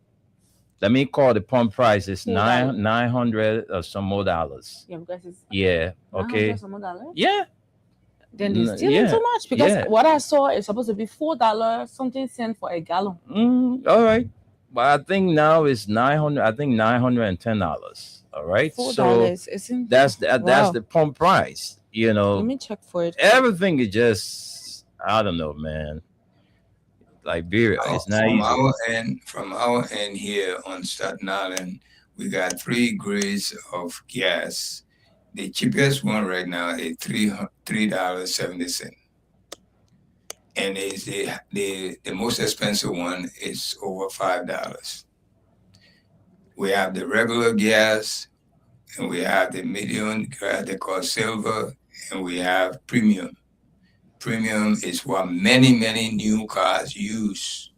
Let me call the pump price. It's $900 or some more dollars. Yeah, because it's okay. Some more dollars? Yeah. Then they're stealing too much because what I saw is supposed to be $4 something cent for a gallon. All right, but I think now it's $900. I think $910. All right, $4. That's the pump price. Let me check for it. Everything is just, I don't know, man. Liberia, it's not easy. From our end here on Staten Island, we got 3 grades of gas. The cheapest one right now is $3.70, and is the most expensive one is over $5. We have the regular gas, and we have the medium gas they call silver, and we have premium. Premium is what many new cars use.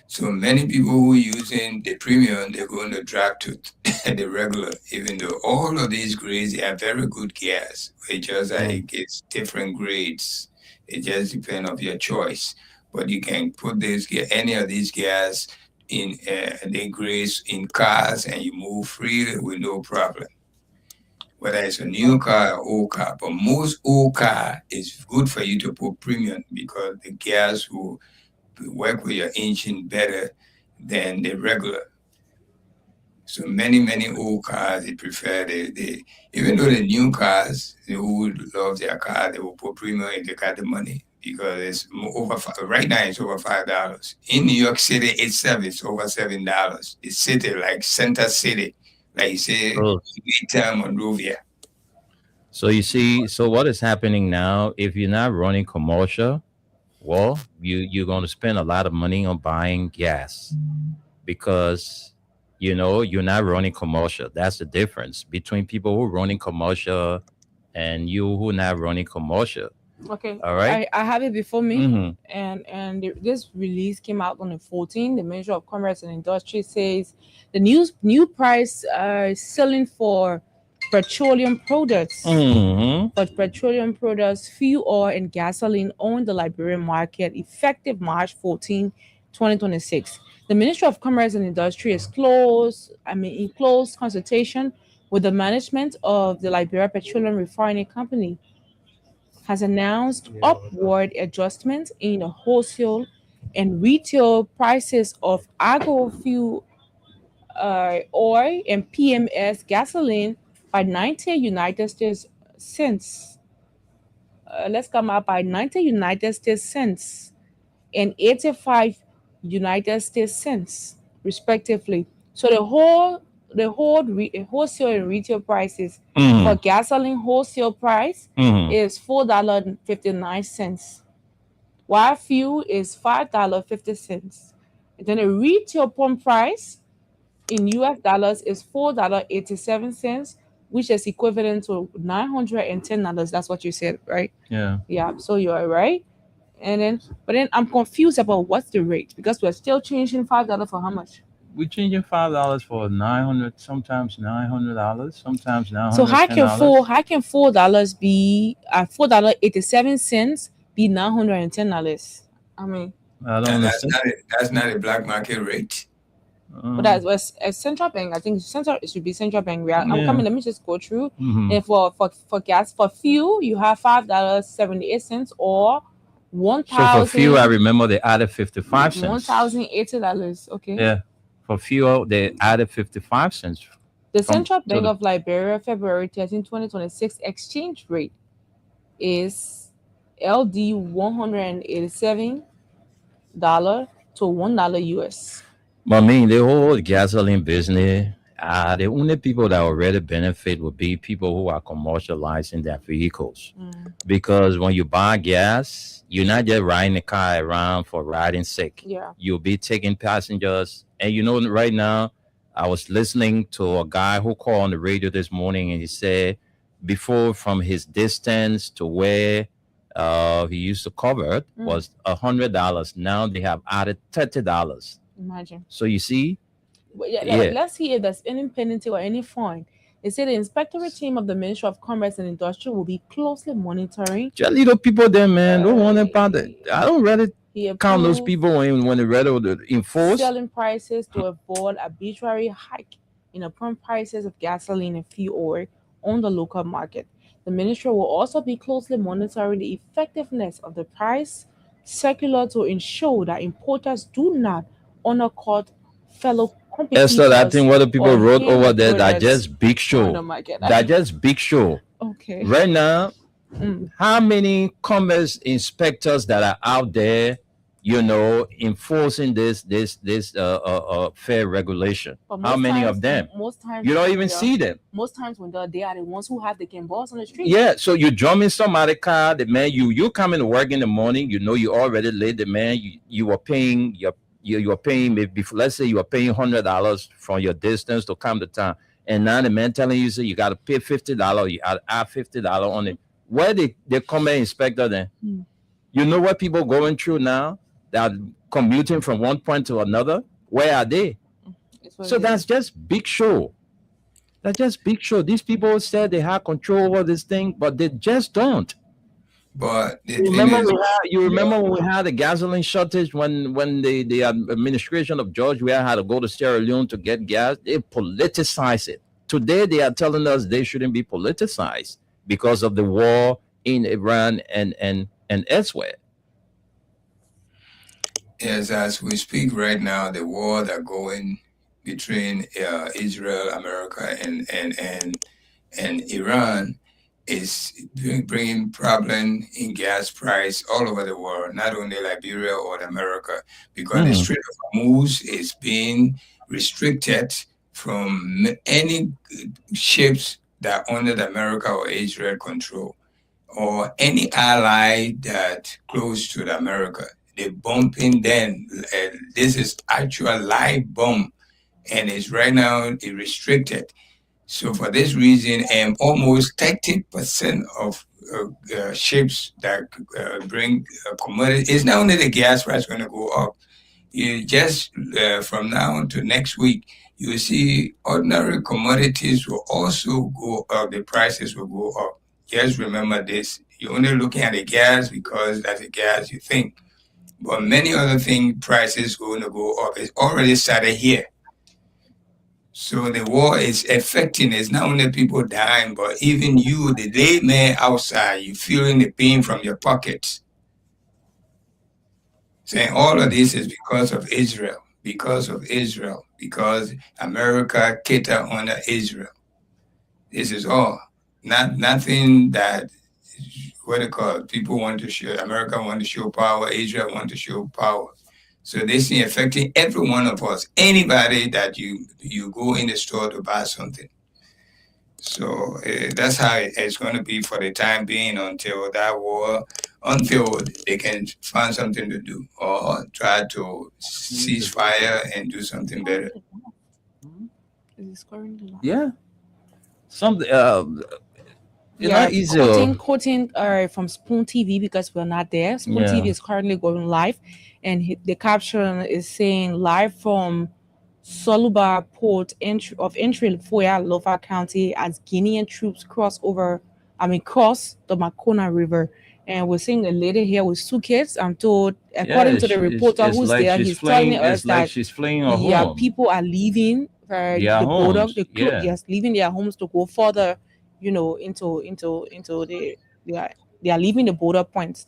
So many people who are using the premium, they're going to drop to the regular, even though all of these grades, they are very good gas. It just it gets different grades. It just depends on your choice. But you can put any of these gas in the grades in cars, and you move freely with no problem. whether it's a new car or old car. But most old car is good for you to put premium because the gas will work with your engine better than the regular. So many old cars they prefer they even though the new cars they would love their car, they will put premium if they got the money because it's right now it's over $5. In New York City itself it's over $7. The city like Center City, like you say So, Midtown Monrovia. so you see, so what is happening now? If you're not running commercial, well, you're going to spend a lot of money on buying gas because you're not running commercial. That's the difference between people who are running commercial and you who not running commercial. Okay, All right. I have it before me, Mm-hmm. this release came out on the 14th. The Ministry of Commerce and Industry says the new price selling for petroleum products. Mm-hmm. But petroleum products, fuel oil, and gasoline on the Liberian market effective March 14, 2026. The Ministry of Commerce and Industry is in close consultation with the management of the Liberia Petroleum Refining Company, has announced upward adjustments in the wholesale and retail prices of agro fuel oil and PMS gasoline by 90 United States cents. Let's come up by 90 United States cents and 85 United States cents, respectively. So the wholesale and retail prices for Mm-hmm. gasoline wholesale price Mm-hmm. is $4.59, while fuel is $5.50. And then the retail pump price in US dollars is $4.87, which is equivalent to $910. That's what you said, right? Yeah. Yeah, so you're right. But then I'm confused about what's the rate because we're still changing $5 for how much? We're changing $5 for 900, sometimes $900, sometimes So how can $910. $4 be $4.87 be $910? I mean, I don't And that's understand. not a black market rate. but that was a central bank. I think it should be central bank. I'm Yeah. coming. Let me just go through. Mm-hmm. And for gas for fuel, you have $5.78 or So for fuel, I $1,000 remember they added 55 cents. $1,080. Okay. Yeah. For fuel, they added 55 cents. The From Central to Bank the of Liberia, February 13, 2026 exchange rate is LD $187 to $1 US. But I mean, the whole gasoline business, the only people that already benefit would be people who are commercializing their vehicles. Because when you buy gas, you're not just riding the car around for riding sake. Yeah. You'll be taking passengers. And right now, I was listening to a guy who called on the radio this morning and he said before from his distance to where he used to cover was $100. Now they have added $30. Imagine. So you see, But yeah, yeah. let's see if there's any penalty or any fine. They say the inspectorate team of the Ministry of Commerce and Industry will be closely monitoring. Just little people there, man. Don't want about it. I don't really He count those approved people when they ready to enforce. selling prices to avoid arbitrary hike in the pump prices of gasoline and fuel oil on the local market. The ministry will also be closely monitoring the effectiveness of the price circular to ensure that importers do not undercut fellow Esther, I competitors think what the people or wrote hinder over there, that products just big on the show. market. That just big show. Okay. Right now, Mm. how many commerce inspectors that are out there, enforcing this fair regulation? But How most many times, of them? most times You don't when even they are- see them. Most times when they are the ones who have the gambles on the street. Yeah, so you jump in somebody's car, the man, you come in to work in the morning, you already late, the man, you are paying you are paying maybe let's say you are paying $100 from your distance to come to town, and now the man telling you, so you got to pay $50, you got to add $50 on it. Where they come inspector then? Hmm. You know what people going through now that are commuting from one point to another? Where are they? It's what So it that's is. just big show. That's just big show. These people said they have control over this thing, but they just don't. But the You thing remember, is, when we had the gasoline shortage when the administration of George Weah had to go to Sierra Leone to get gas? They politicized it. Today, they are telling us they shouldn't be politicized because of the war in Iran and elsewhere. Yes, as we speak right now, the war that going between Israel, America, and Iran is bringing problem in gas price all over the world, not only Liberia or America, because the Strait of Hormuz is being restricted from any ships that under the America or Israel control, or any ally that close to the America. They bumping them. This is actual live bomb, and it's right now restricted. So for this reason, almost 30% of ships that bring commodities, it's not only the gas price going to go up. You just from now to next week, you will see ordinary commodities will also go up. The prices will go up. Just remember this. You're only looking at the gas because that's the gas you think. But many other things, prices going to go up. It's already started here. So the war is affecting. It's not only people dying, but even you, the layman outside, you feeling the pain from your pockets. Saying all of this is because of Israel, because America cater under Israel. This is all. Nothing that, what they call it, people want to show, America want to show power, Israel want to show power. So this is affecting every one of us, anybody that you go in the store to buy something. So that's how it's going to be for the time being until that war, until they can find something to do or try to cease fire and do something better. Yeah. Something. Yeah, quoting from Spoon TV because we're not there. Spoon TV is currently going live, and the caption is saying live from Soluba Port of entry Foya, Lofa County, as Guinean troops cross the Makona River. And we're seeing a lady here with 2 kids. I'm told, according to the reporter who's there, he's telling us that she's fleeing her home. People are leaving the border. Yes, leaving their homes to go further, into they are leaving the border points,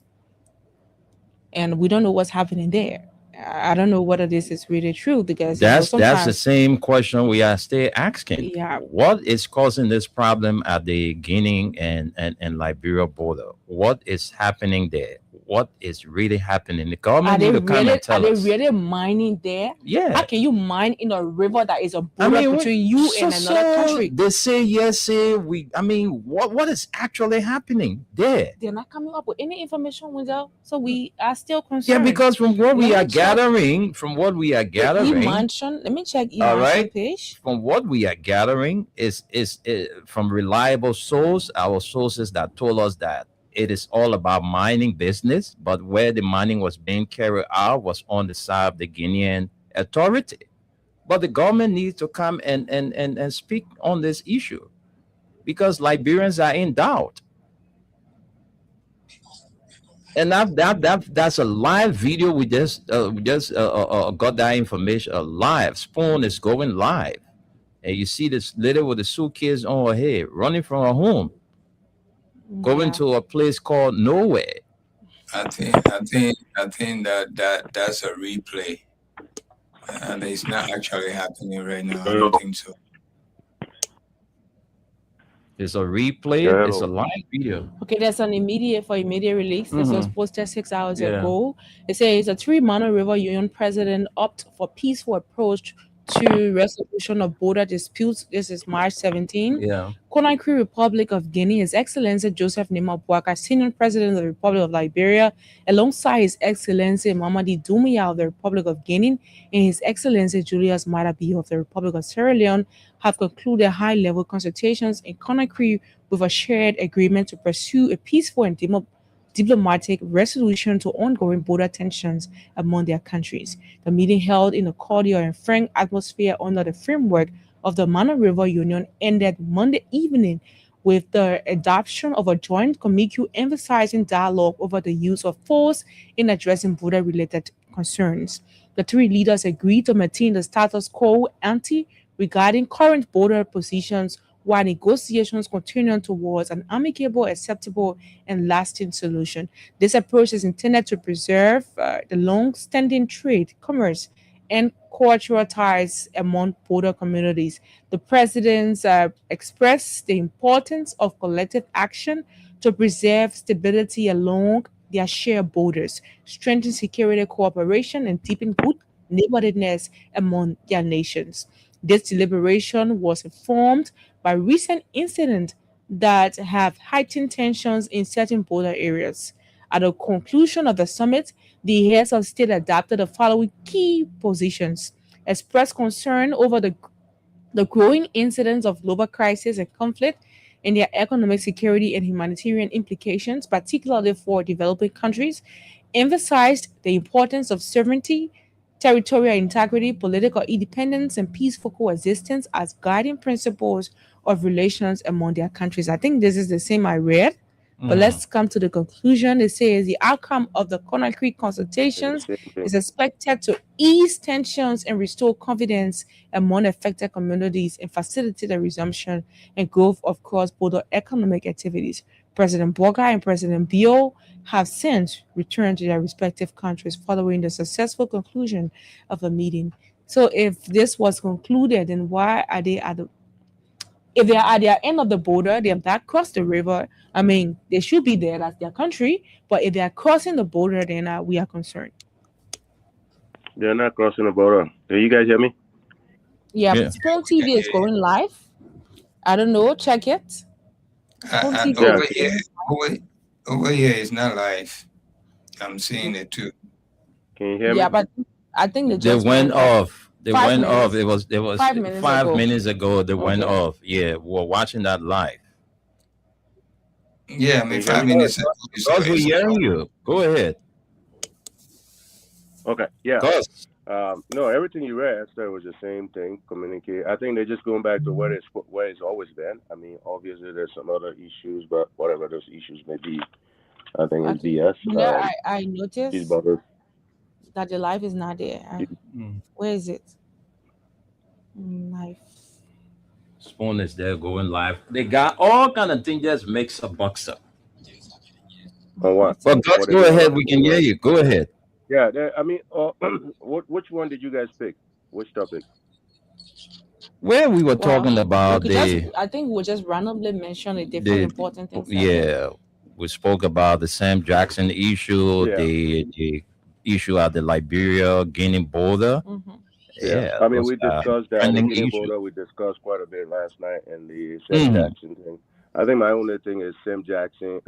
and we don't know what's happening there. I don't know whether this is really true because that's the same question we are still asking. Yeah, what is causing this problem at the Guinea and Liberia border? What is happening there? What is really happening? The government need to come and tell us. Are they really mining there? Yeah. How can you mine in a river that is a border between you and another country? They say yes, what is actually happening there? They're not coming up with any information, Wendell. So we are still concerned. Yeah, because from what we are gathering, let me check page. From what we are gathering is from reliable source, our sources that told us that it is all about mining business, but where the mining was being carried out was on the side of the Guinean authority. But the government needs to come and speak on this issue because Liberians are in doubt. And that's a live video. We just got that information live. Spoon is going live, and you see this lady with the suitcase on her head running from her home, going to a place called nowhere. I think that's a replay, and it's not actually happening right now. I don't think so. It's a replay. It's a live video. Okay, there's an immediate release. This was posted 6 hours ago. It says a 3 Mano River Union president opt for peaceful approach to resolution of border disputes. This is March 17. Conakry Republic of Guinea, His Excellency Joseph Nema Bouaka, Senior President of the Republic of Liberia, alongside His Excellency Mamadi Doumbouya of the Republic of Guinea and His Excellency Julius Maada Bio of the Republic of Sierra Leone, have concluded high-level consultations in Conakry with a shared agreement to pursue a peaceful and diplomatic resolution to ongoing border tensions among their countries. The meeting, held in a cordial and frank atmosphere under the framework of the Mano River Union, ended Monday evening with the adoption of a joint communique emphasizing dialogue over the use of force in addressing border-related concerns. The 3 leaders agreed to maintain the status quo ante regarding current border positions while negotiations continue towards an amicable, acceptable, and lasting solution. This approach is intended to preserve the long-standing trade, commerce, and cultural ties among border communities. The presidents expressed the importance of collective action to preserve stability along their shared borders, strengthen security cooperation, and deepen good neighborliness among their nations. This deliberation was informed by recent incidents that have heightened tensions in certain border areas. At the conclusion of the summit, the heads of state adopted the following key positions: expressed concern over the growing incidence of global crisis and conflict and their economic security and humanitarian implications, particularly for developing countries, emphasized the importance of sovereignty, territorial integrity, political independence, and peaceful coexistence as guiding principles of relations among their countries. I think this is the same I read. But let's come to the conclusion. It says the outcome of the Conakry consultations is expected to ease tensions and restore confidence among affected communities and facilitate the resumption and growth of cross-border economic activities. President Boga and President Bio have since returned to their respective countries following the successful conclusion of the meeting. So if this was concluded, then why are they at the if they are at their end of the border, they have not crossed the river. I mean, they should be there. That's their country. But if they are crossing the border, then we are concerned. They're not crossing the border. Do you guys hear me? Yeah, but Spoon TV is going live. I don't know. Check it. Spoon TV Over here is not live. I'm seeing it too. Can you hear me? Yeah, but I think they went off. They went off. It was 5 minutes 5 minutes ago. They went off. Yeah, we're watching that live. Yeah, I mean 5 minutes ago. Because we're hearing you. Go ahead. Okay. Yeah. Cause, no, everything you read, I said was the same thing. Communicate. I think they're just going back to where it's always been. I mean, obviously there's some other issues, but whatever those issues may be, I think it's BS. I noticed that the live is not there. Where is it? Live. Spoon is there going live. They got all kind of things. Just makes a bucks up. Oh, what? But go ahead. We can hear you. Go ahead. Yeah, I mean, which one did you guys pick? Which topic? Where we were talking about I think we just randomly mentioned a different important things. Yeah, we spoke about the Sam Jackson issue, the issue at the Liberia Guinea border. Mm-hmm. Yeah, I mean, we discussed that in the Guinea border. We discussed quite a bit last night, and the Sam Jackson thing. I think my only thing is Sam Jackson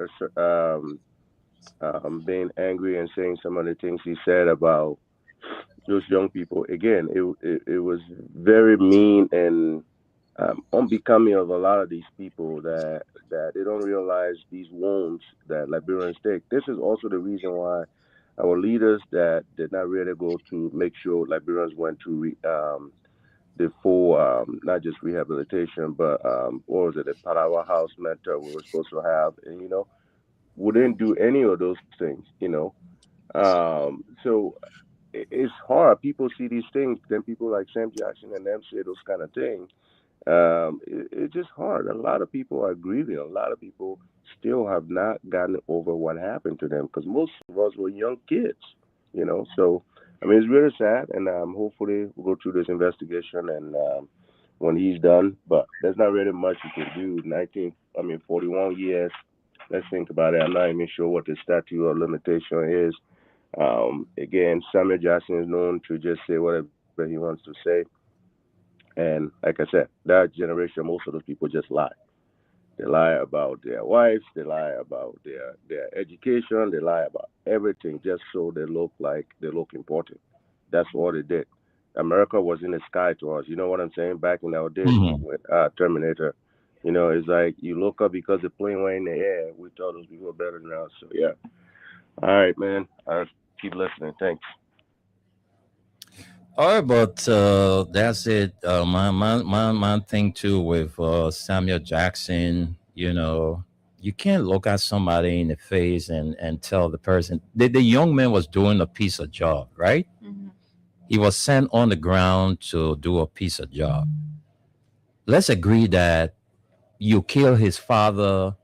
being angry and saying some of the things he said about those young people. Again, it was very mean and unbecoming of a lot of these people that they don't realize these wounds that Liberians take. This is also the reason why our leaders that did not really go to make sure Liberians went to the full, not just rehabilitation, but what was it, the Parawa House mentor we were supposed to have, and we didn't do any of those things, so it's hard. People see these things, then people like Sam Jackson and them say those kind of things. It's just hard. A lot of people are grieving. A lot of people still have not gotten over what happened to them because most of us were young kids, So, I mean, it's really sad, and hopefully we'll go through this investigation and when he's done. But there's not really much you can do. 41 years. Let's think about it. I'm not even sure what the statute of limitation is. Again, Samuel Jackson is known to just say whatever he wants to say. And like I said, that generation, most of those people just lie. They lie about their wives. They lie about their education. They lie about everything just so they look important. That's what they did. America was in the sky to us. You know what I'm saying? Back in our days with Terminator. It's like you look up because the plane went in the air. We thought those people were better than us. So, yeah. All right, man. I'll keep listening. Thanks. All right, but that's it. My thing, too, with Samuel Jackson, you can't look at somebody in the face and tell the person. The young man was doing a piece of job, right? Mm-hmm. He was sent on the ground to do a piece of job. let's agree that you killed his father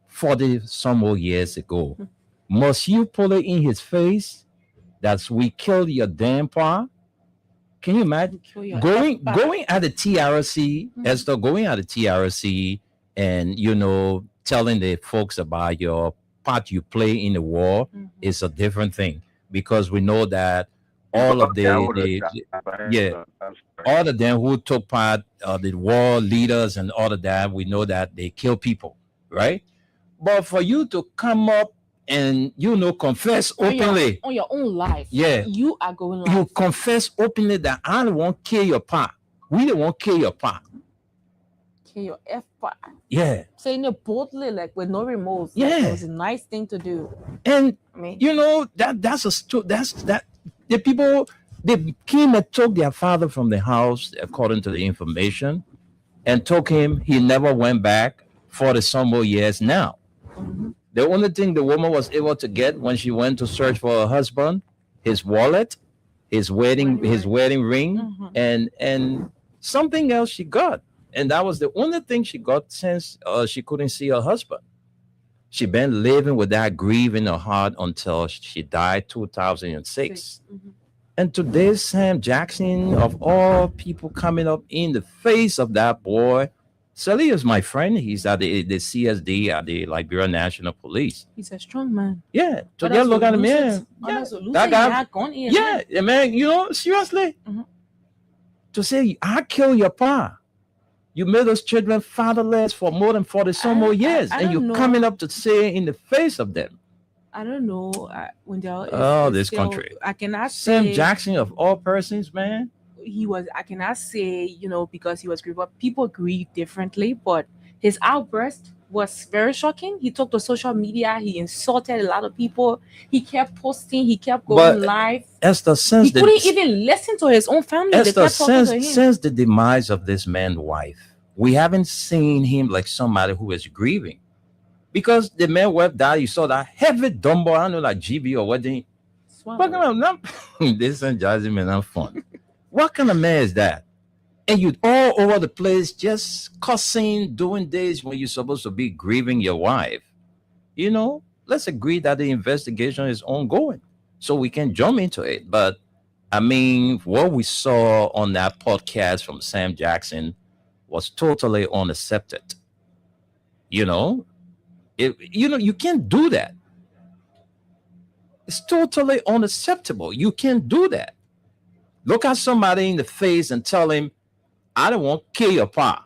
40 some more years ago. Must you pull it in his face that we killed your damn pa? Can you imagine going at the TRC, Esther, going at the TRC and, you know, telling the folks about your part you play in the war is a different thing, because we know that all of all of them who took part, the war leaders and all of that, we know that they kill people, right? But for you to come up and, you know, confess openly on your own life, you are going live. You confess openly that I don't want to kill your pa. We don't want to kill your pa. Kill your F-pa. Yeah. Saying it boldly, like with no remorse. Yeah. It was a nice thing to do. And you know that's the people, they came and took their father from the house according to the information, and took him. He never went back for some more years now. The only thing the woman was able to get when she went to search for her husband, his wallet, his wedding ring, and something else she got. And that was the only thing she got since she couldn't see her husband. She been living with that grief in her heart until she died 2006. And today, Sam Jackson, of all people, coming up in the face of that boy. Sally is my friend. He's at the CSD at the Liberia National Police. He's a strong man. Yeah. So they look at him, man. That guy, man, you know, seriously. To say, I kill your pa. You made those children fatherless for more than 40 some more years. And you're coming up to say in the face of them. I don't know. When they're this country. I cannot Sam say Jackson of all persons, man. I cannot say, you know, because he was grieved up. People grieve differently, but his outburst was very shocking. He took to social media. He insulted a lot of people. He kept posting. He kept going live. Esther, he couldn't even listen to his own family. Esther, since the demise of this man's wife, we haven't seen him like somebody who is grieving. Because the man's wife died, you saw that heavy dumbo, I don't know, like GB or what they. This and Jazzy, man, I'm fun. What kind of man is that? And you all over the place just cussing, doing this when you're supposed to be grieving your wife. You know, let's agree that the investigation is ongoing so we can jump into it. But I mean, what we saw on that podcast from Sam Jackson was totally unaccepted. You know, you can't do that. It's totally unacceptable. You can't do that. Look at somebody in the face and tell him, I don't want to kill your pa.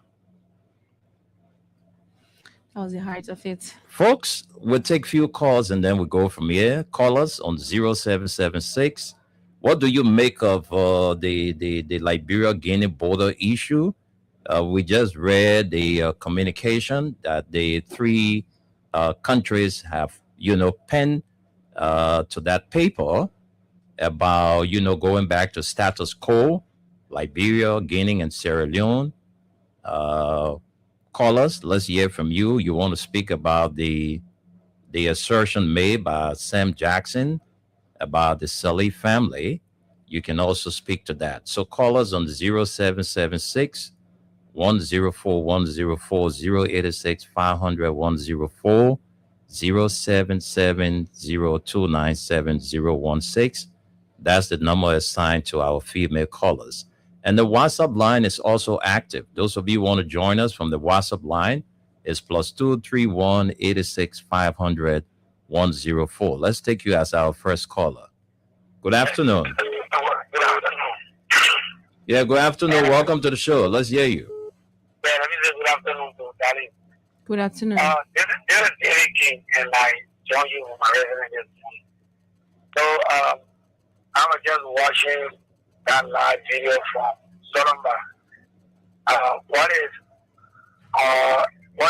That was the height of it. Folks, we'll take few calls and then we'll go from here. Call us on 0776. What do you make of the Liberia-Guinea border issue? We just read the communication that the three countries have, penned to that paper about, going back to status quo, Liberia, Guinea, and Sierra Leone. Call us. Let's hear from you. You want to speak about the assertion made by Sam Jackson about the Salih family. You can also speak to that. So call us on 0776 104 104 086 500 104 077 0297 016. That's the number assigned to our female callers. And the WhatsApp line is also active. Those of you who want to join us from the WhatsApp line is +231 86 500 104. Let's take you as our first caller. Good afternoon. Yeah, good afternoon. Welcome to the show. Let's hear you. Good afternoon to Dali. Good afternoon. This is Eric King, and I join you on my resident. So I was just watching that live video from Soromba. What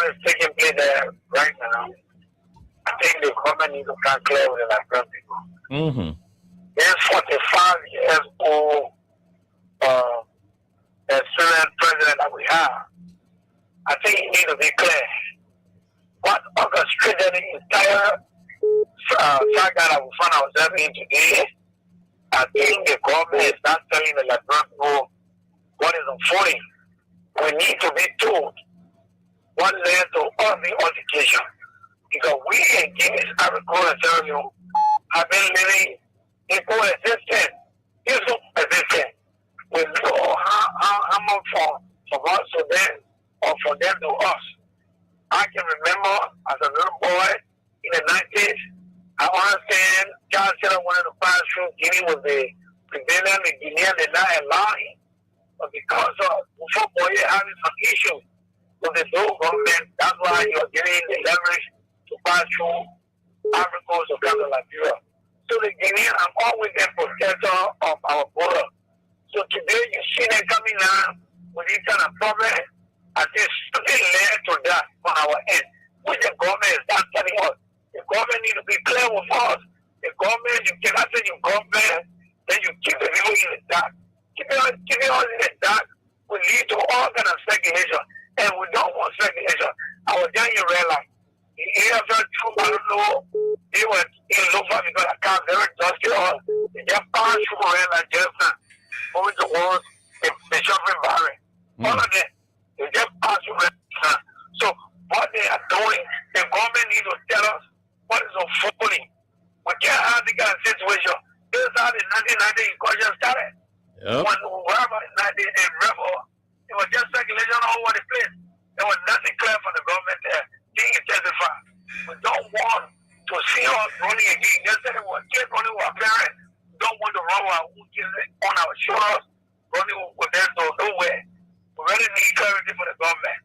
is taking place there right now? I think the government needs to come clear with the Liberian people. Mm-hmm. This 45 years old Syrian president that we have, I think he needs to be clear. What orchestrated the entire saga that we found ourselves in today? I think the government is not telling the Liberian people what is unfolding. we need to be told what led to all the altercation. Because we in Guinness Agricultural Territory have been living in coexistence, peaceful existence. We know how much from us to them or from them to us. I can remember as a little boy in the 90s, I understand John said I wanted to pass through Guinea with the prevailing the Guinean did not allow him. But because of football having some issues with the new government, that's why you're getting the leverage to pass through Africa to come to Liberia. So the Guinean have always been protector of our border. So today you see them coming now with this kind of problem. I think something led to that on our end, which the government is not telling us. The government needs to be clear with us. The government, you cannot say your government, then you keep the people in the dark. Keeping us in the dark will lead to all kind of speculation, and we don't want speculation. I was young in real life. The AFL troop, I don't know, they were in Lofa because I can't very dusty all. They just passed through real life just now. Over towards the shopping barrier. All of them, they just passed through real life now. So what they are doing, the government needs to tell us what is unfolding. We can't have the kind of situation. This is how the 1990 incursion started. Yep. When wherever the rebel, it was just speculation all over the place. There was nothing clear from the government there. King is testified. We don't want to see us running again. Just that we keep running with our parents. We don't want to run with our own kids on our shoulders, running with them to nowhere. We really need clarity for the government.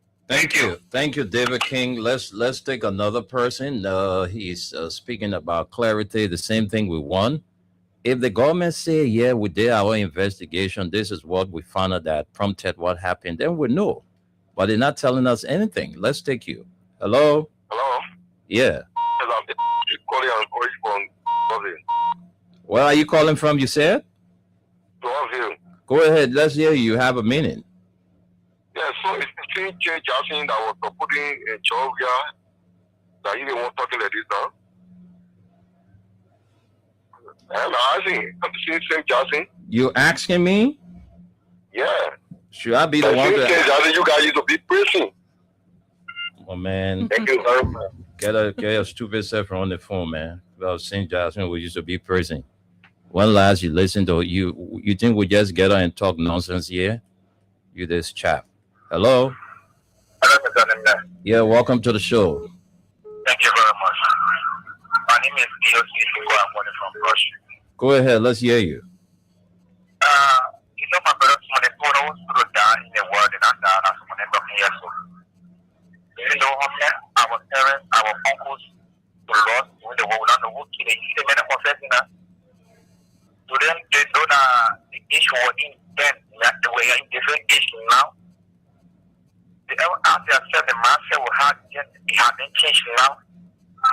Thank you, David King. Let's take another person. He's speaking about clarity. The same thing we want. If the government say, yeah, we did our investigation, this is what we found out that prompted what happened, then we know. But they're not telling us anything. Let's take you. Hello? Hello? Yeah. I'm calling from Dublin. Where are you calling from, you said? Dublin. Go ahead. Let's hear you. You have a minute. Yeah, so it's between Jay Jackson that was supporting in Georgia that he didn't want talking like this now. And I asking, I'm seeing St. Jackson. You asking me? Yeah. Should I be the one to... You guys used to be prison. Oh, man. Thank you very much. Get a stupid self on the phone, man. Well, St. Jackson, we used to be prison. When last you listened to you think we just get out and talk nonsense here? You this chap. Hello? Hello, Mr. Nimle. Yeah, welcome to the show. Thank you very much. My name is DOC Lugo. I'm calling from Russia. Go ahead, let's hear you. You know, my brother, when they put us through down in the world, and that's when they come here. So, you know, our parents, our uncles, the Lord, when they were not the work, they made a confession. To them, they know that the issue was in then, they were in different issues now. They ever asked themselves, the master will have been changed now.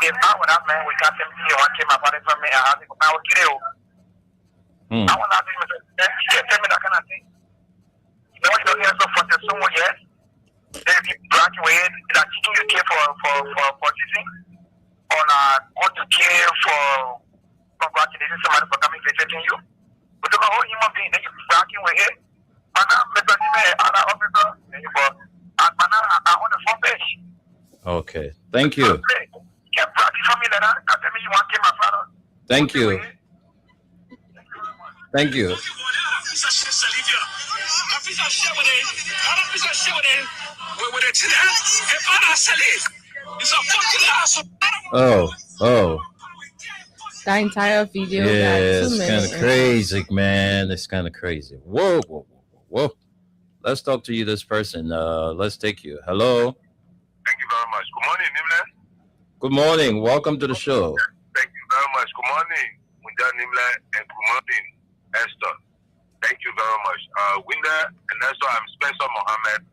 If I would have man, we got them here, one came up on it from me, I would kill you. I want to tell me that kind of thing. You know, you don't hear so for the someone yet. They be graduate that teaching you care for teaching, or want to care for congratulating somebody for coming visiting you. But the whole human being, then you bragging with it. And I'm other officer, and you go, and I'm on the front page. Okay, thank you. Thank you. Thank you. Oh. That entire video. Yeah, it's kind of crazy, man. It's kind of crazy. Whoa. Let's talk to you, this person. Let's take you. Hello. Thank you very much. Good morning, Nimle. Good morning. Welcome to the show. Thank you very much. Good morning, Winda Nimle, and good morning, Esther. Thank you very much. Winda and Esther, I'm Spencer Mohammed,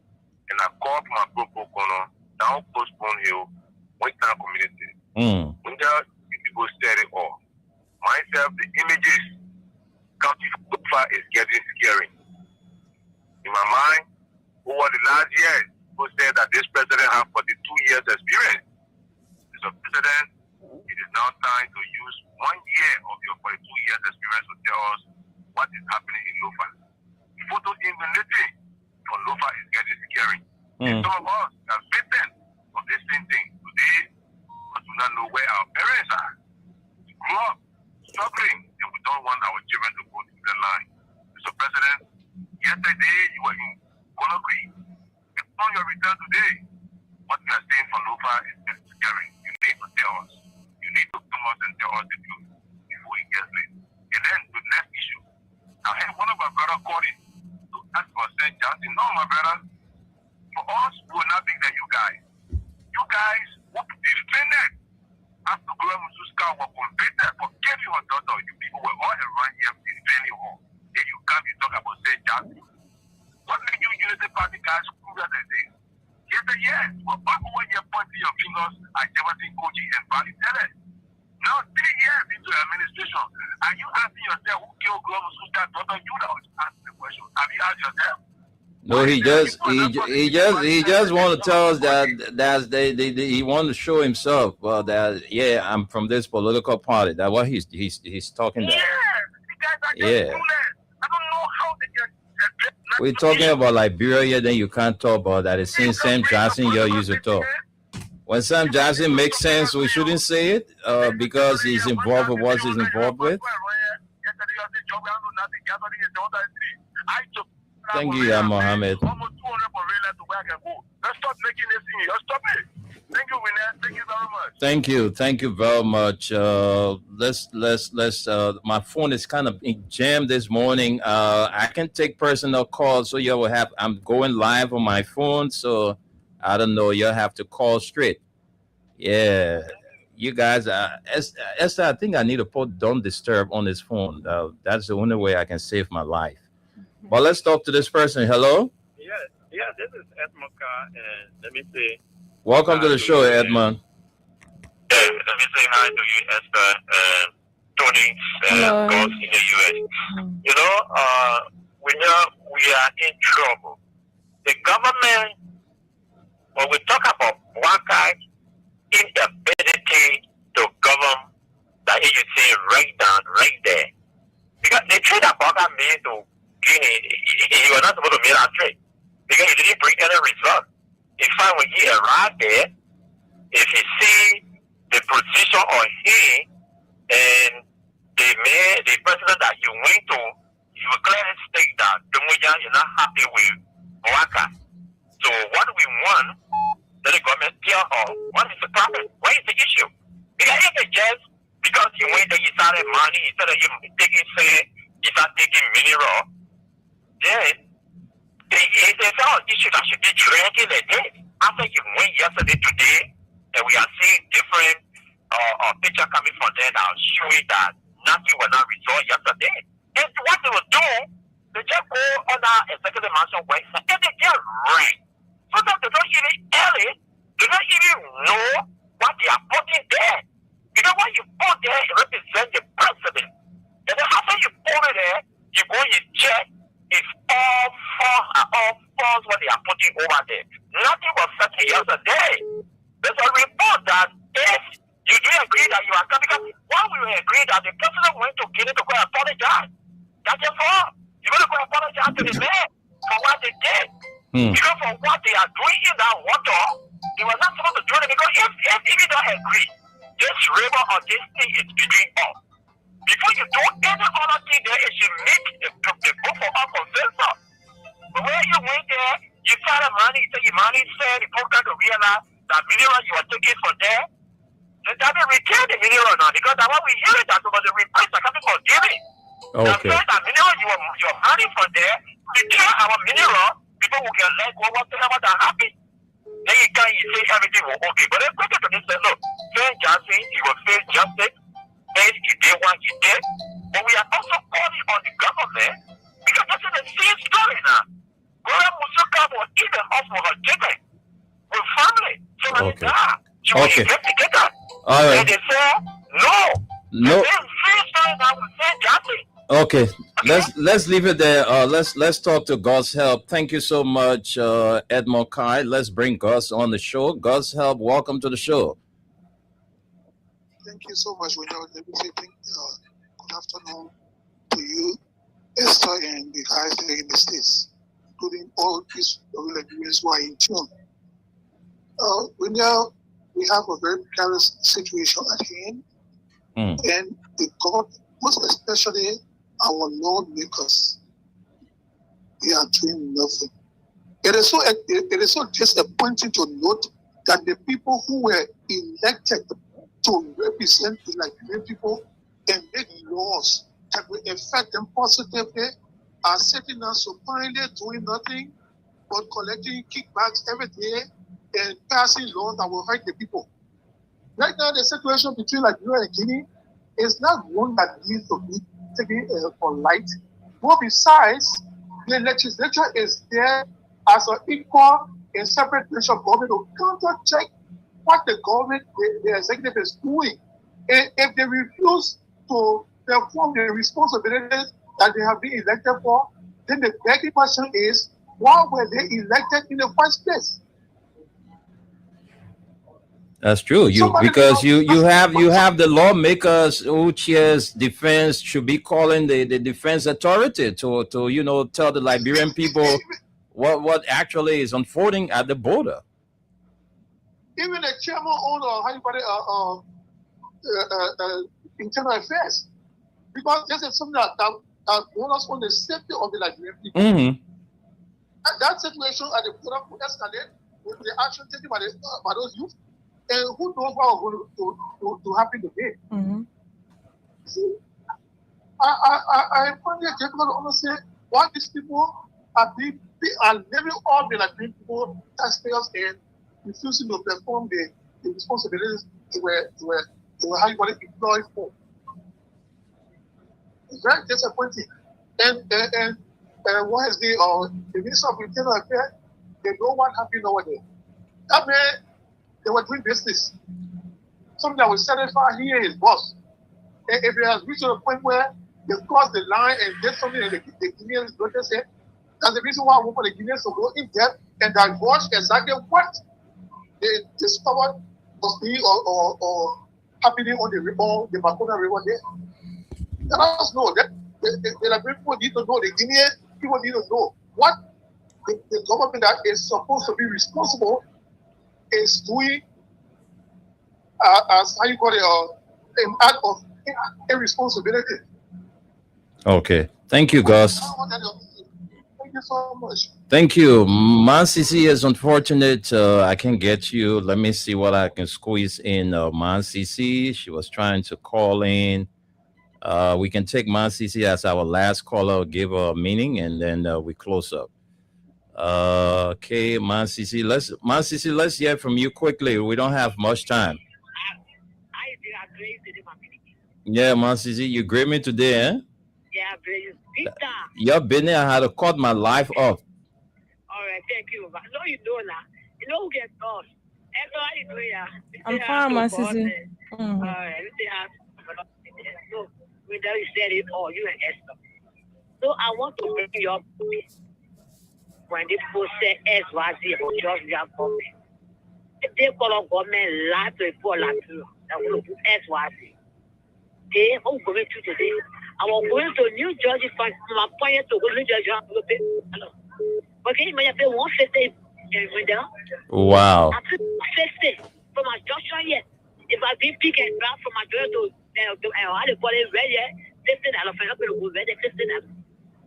and I called my Pro Corner, down Postpone Hill, Winter Community. Winda, people said it all. Myself, the images, County Fufa is getting scary. In my mind, over the last years, people said that this president has 42 years experience. Mr. President, it is now time to use 1 year of your 42 years experience to tell us what is happening in Lofa. Photo immunity from Lofa is get this hearing. And some of us are victims of this same thing. Today, we do not know where our parents are. We grew up struggling, and we don't want our children to go through the line. Mr. President, yesterday you were in Conakry. And on your return today, what you are saying from Lofa is just scary. You need to tell us. You need to come us and tell us the truth before it gets late. And then the next issue. I had one of our brothers call in to ask for St. Johnson. No, my brother. For us, we will not be there, you guys. You guys who defended after Gloria Mususka were convicted for killing her daughter. You people were all around here defending her. Then you come and talk about St. Johnson. What made you Unity Party guys screw that day? Yes, we're back over here pointing your fingers at Jefferson Koji and Valley Tele. Now, 3 years into the administration, are you asking yourself who killed Gloria Mususka's daughter? You know, ask the question. Have you asked yourself? No, he just want to tell us that he want to show himself that I'm from this political party. That's what he's talking about. Yeah. I don't know how they get. We're talking about Liberia, then you can't talk about that. It seems Sam Johnson you're used to talk. When Sam Johnson makes sense, we shouldn't say it because he's involved with what he's involved with. Thank you, Mohammed. Let's stop making this thing. Stop it. Thank you, Winner. Thank you very much. Thank you very much. Let's. My phone is kind of jammed this morning. I can take personal calls, so you will have. I'm going live on my phone, so I don't know. You'll have to call straight. Yeah, you guys. Esther, I think I need to put "Don't Disturb" on this phone. That's the only way I can save my life. But let's talk to this person. Hello. Yeah. This is Edmund Carr, and let me say. Welcome to the show, Edmund. Let me say hi to you, Esther, Tony, Ghost in the U.S. You know, we are in trouble. The government, when we talk about Bouakai inability to govern, that you say right there. Because the trade that Bouakai made to Guinea, he was not supposed to make that trade. Because he didn't bring any result. In fact, when he arrived there, if he see the position on him and the president that you went to, he will clearly state that Dumuya is not happy with Bouakai. So what we want, let the government tell her what is the problem, what is the issue? Because if it's just because he went there, he started money, instead of him he started taking mineral, then it's all issue that should be dragging a day. After you went yesterday, today, and we are seeing different picture coming from there that are showing that nothing was not resolved yesterday. And what they will do, they just go on our executive mansion website and they get right. So that they don't even early, they don't even know what they are putting there. Because what you put there, it represents the president. And then after you put it there, you go and check. It's all false what they are putting over there. Nothing was settled yesterday. There's a report that if you do agree that you are coming, because while we agree that the president went to Guinea to go and apologize, that's just all. You're going to go apologize to the man for what they did. Because for what they are doing in that water, they were not supposed to do it. Because if you don't agree, this river or this thing is between us. Before you do any other thing there, it should make the both of us consensus. But when you went there, you started money, you said your money said the program to realize that mineral you are taking from there, they doesn't return the mineral now because that's what we hear that about the request are coming from giving. Okay. That mineral you're money from there, return our mineral, people will get like whatever that happen. Then you can say everything will okay. But then go to this say, look, St. Johnson, he will face justice. And he did what he did. But we are also calling on the government because this is the same story now. Gloria Mususka was even off for her children with family. So when they die, she was investigated. All right. And they said, no. No. The same story now with St. Johnson. Okay, let's leave it there. Let's talk to God's Help. Thank you so much, Edmond Kai. Let's bring Gus on the show. God's Help, welcome to the show. Thank you so much. Let me say good afternoon to you, Esther, and the guys there in the States. including all these Nigerians who are in tune. We have a very precarious situation at hand, and the government, most especially our lawmakers, they are doing nothing. It is so disappointing to note that the people who were elected to represent the Nigerian people and make laws that will affect them positively are sitting down supinely doing nothing but collecting kickbacks every day and passing laws that will hurt the people. Right now, the situation between Nigeria and Guinea is not one that needs to be taken for light. But besides, the legislature is there as an equal and separate branch of government to counter-check what the government, the executive is doing. And if they refuse to perform the responsibilities that they have been elected for, then the begging question is, why were they elected in the first place? That's true. You have the lawmakers who chairs defense should be calling the defense authority to tell the Liberian people what actually is unfolding at the border. Even the chairman on internal affairs, because this is something that borders on the safety of the Liberian people. And that situation at the border could escalate with the action taken by those youth. And who knows what was going to happen today? See, I find it difficult to understand why these people are living all the Liberian people, taxpayers, and refusing to perform the responsibilities they were employed for. It's very disappointing. And what is the Minister of Internal Affairs? They know what happened over there. That meant they were doing business. Something that will satisfy here his boss. And if it has reached to the point where they cross the line and did something that the Guineans don't say, that's the reason why I want for the Guineans to go in depth and divulge exactly what they discovered was being or happening on the Makona River there. Let us know that the people need to know, the Guinean people need to know what the government that is supposed to be responsible is doing as how you call it an act of irresponsibility. Okay, thank you, Gus. Thank you so much. Thank you. Mansisi is unfortunate. I can get you. Let me see what I can squeeze in. Mansisi, she was trying to call in. We can take Mansisi as our last caller, give her a meaning, and then we close up. Okay, Mansisi, let's hear from you quickly. We don't have much time. Yeah, Mansisi, you greet me today, eh? Yeah, Your business, I had to cut my life off. all right, thank you. But no, you know now. You know who gets lost. I'm fine, Mansisi. All right, so we know you said it all, you and Esther. So I want to bring you up when the people say SYZ or just their government. They call our government lie to report like that will do SYZ. They who going to today. I was going to New Jersey from my point to go to New Jersey. But can you imagine pay 150 window? Wow. I pay 150 from my junction yet. If I be pick and grab from my door to how they call it red yet, $50 for helping to go red $50.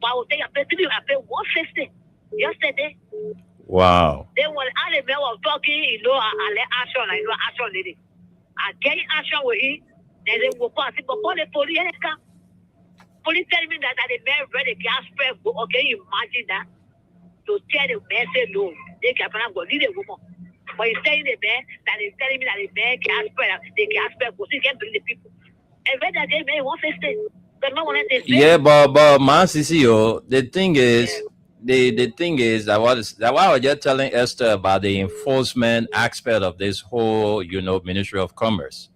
But I will take I pay 150 yesterday. Wow. Then when I was talking, I let action, action lady. I get action with him, then they will pass it, but call the police. Police tell me that the man read the gas spray. Okay, you imagine that? To tell the man say no, they can't go leave the woman. But he's telling the man that he's telling me that the man gas spray, the gas spray, because he can't bring the people. And when that day, man, 150. The man wanted to say. Yeah, but Mansisi, the thing is, the thing is that what I was just telling Esther about the enforcement aspect of this whole, Ministry of Commerce.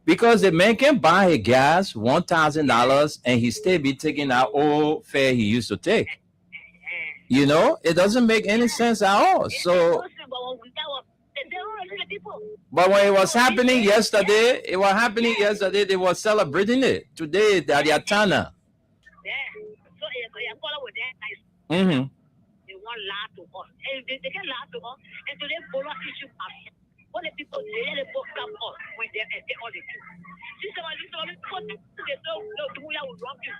Because the man can buy a gas $1,000 and he still be taking that old fare he used to take. It doesn't make any sense at all. So, but when it was happening yesterday, they were celebrating it. Today, they're Tana. Mm-hmm. They want not lie to us. And they can lie to us, and so they follow issue up. What the people they both come up when they all the truth. This is what they don't do we will wrong you.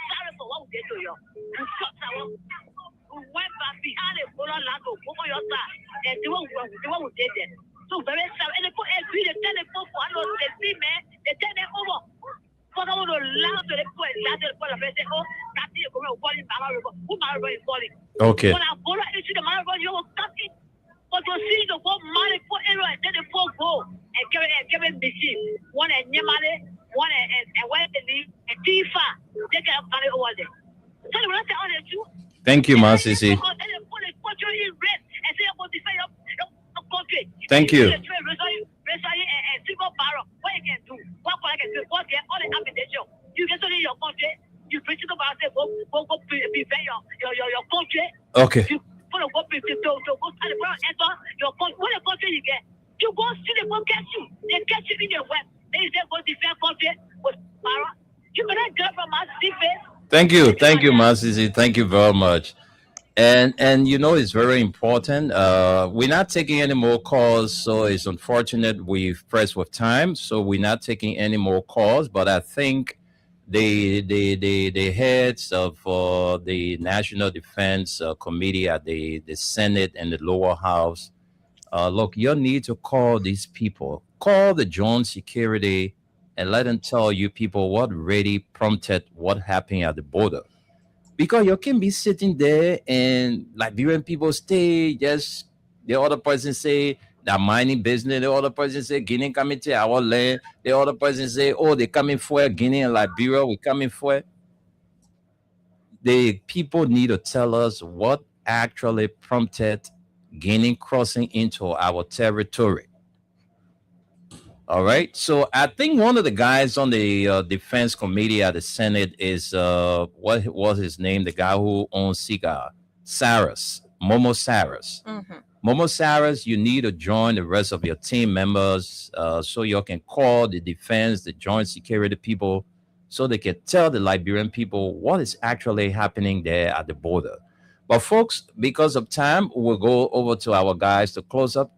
Sorry for what they do you. You shut our went back behind the follow lago, over your side, and they won't did them. So very sad, and they put every the telephone for all the see man, they turn them over. For all the loud to the point, loud to the point of say, oh, that's it, go calling Marvel, who Marvel is calling. Okay. When I follow into the Marvel, you will cut it. But to see the one money for error and then the four go and give it machine. One and Yamale, one and where they leave, and Tifa, they can have money over there. Tell you what I say on the two. Thank you, Masisi. Thank you. Okay. You go see the go get you. They get you in your web. They say go defend country with power. You better get from us defense. Thank you, Masisi. Thank you very much. And you know, it's very important. We're not taking any more calls, so it's unfortunate we've pressed with time, so we're not taking any more calls. But I think the heads of the National Defense Committee at the Senate and the lower house, look, you need to call these people, call the Joint Security, and let them tell you people what really prompted what happened at the border. Because you can be sitting there and Liberian people stay, just the other person say that mining business, the other person say Guinea coming to our land, the other person say, oh, they coming for Guinea and Liberia, we coming for. The people need to tell us what actually prompted Guinea crossing into our territory. All right. So I think one of the guys on the defense committee at the Senate is what was his name? The guy who owns Cigar, Saras, Momo Saras. Mm-hmm. Momo Saras, you need to join the rest of your team members so you can call the defense, the joint security people, so they can tell the Liberian people what is actually happening there at the border. But folks, because of time, we'll go over to our guys to close up.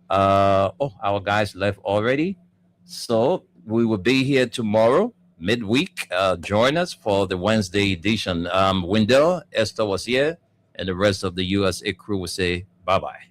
Our guys left already. So we will be here tomorrow, midweek. Join us for the Wednesday edition. Wendell, Esther was here, and the rest of the USA crew will say bye-bye.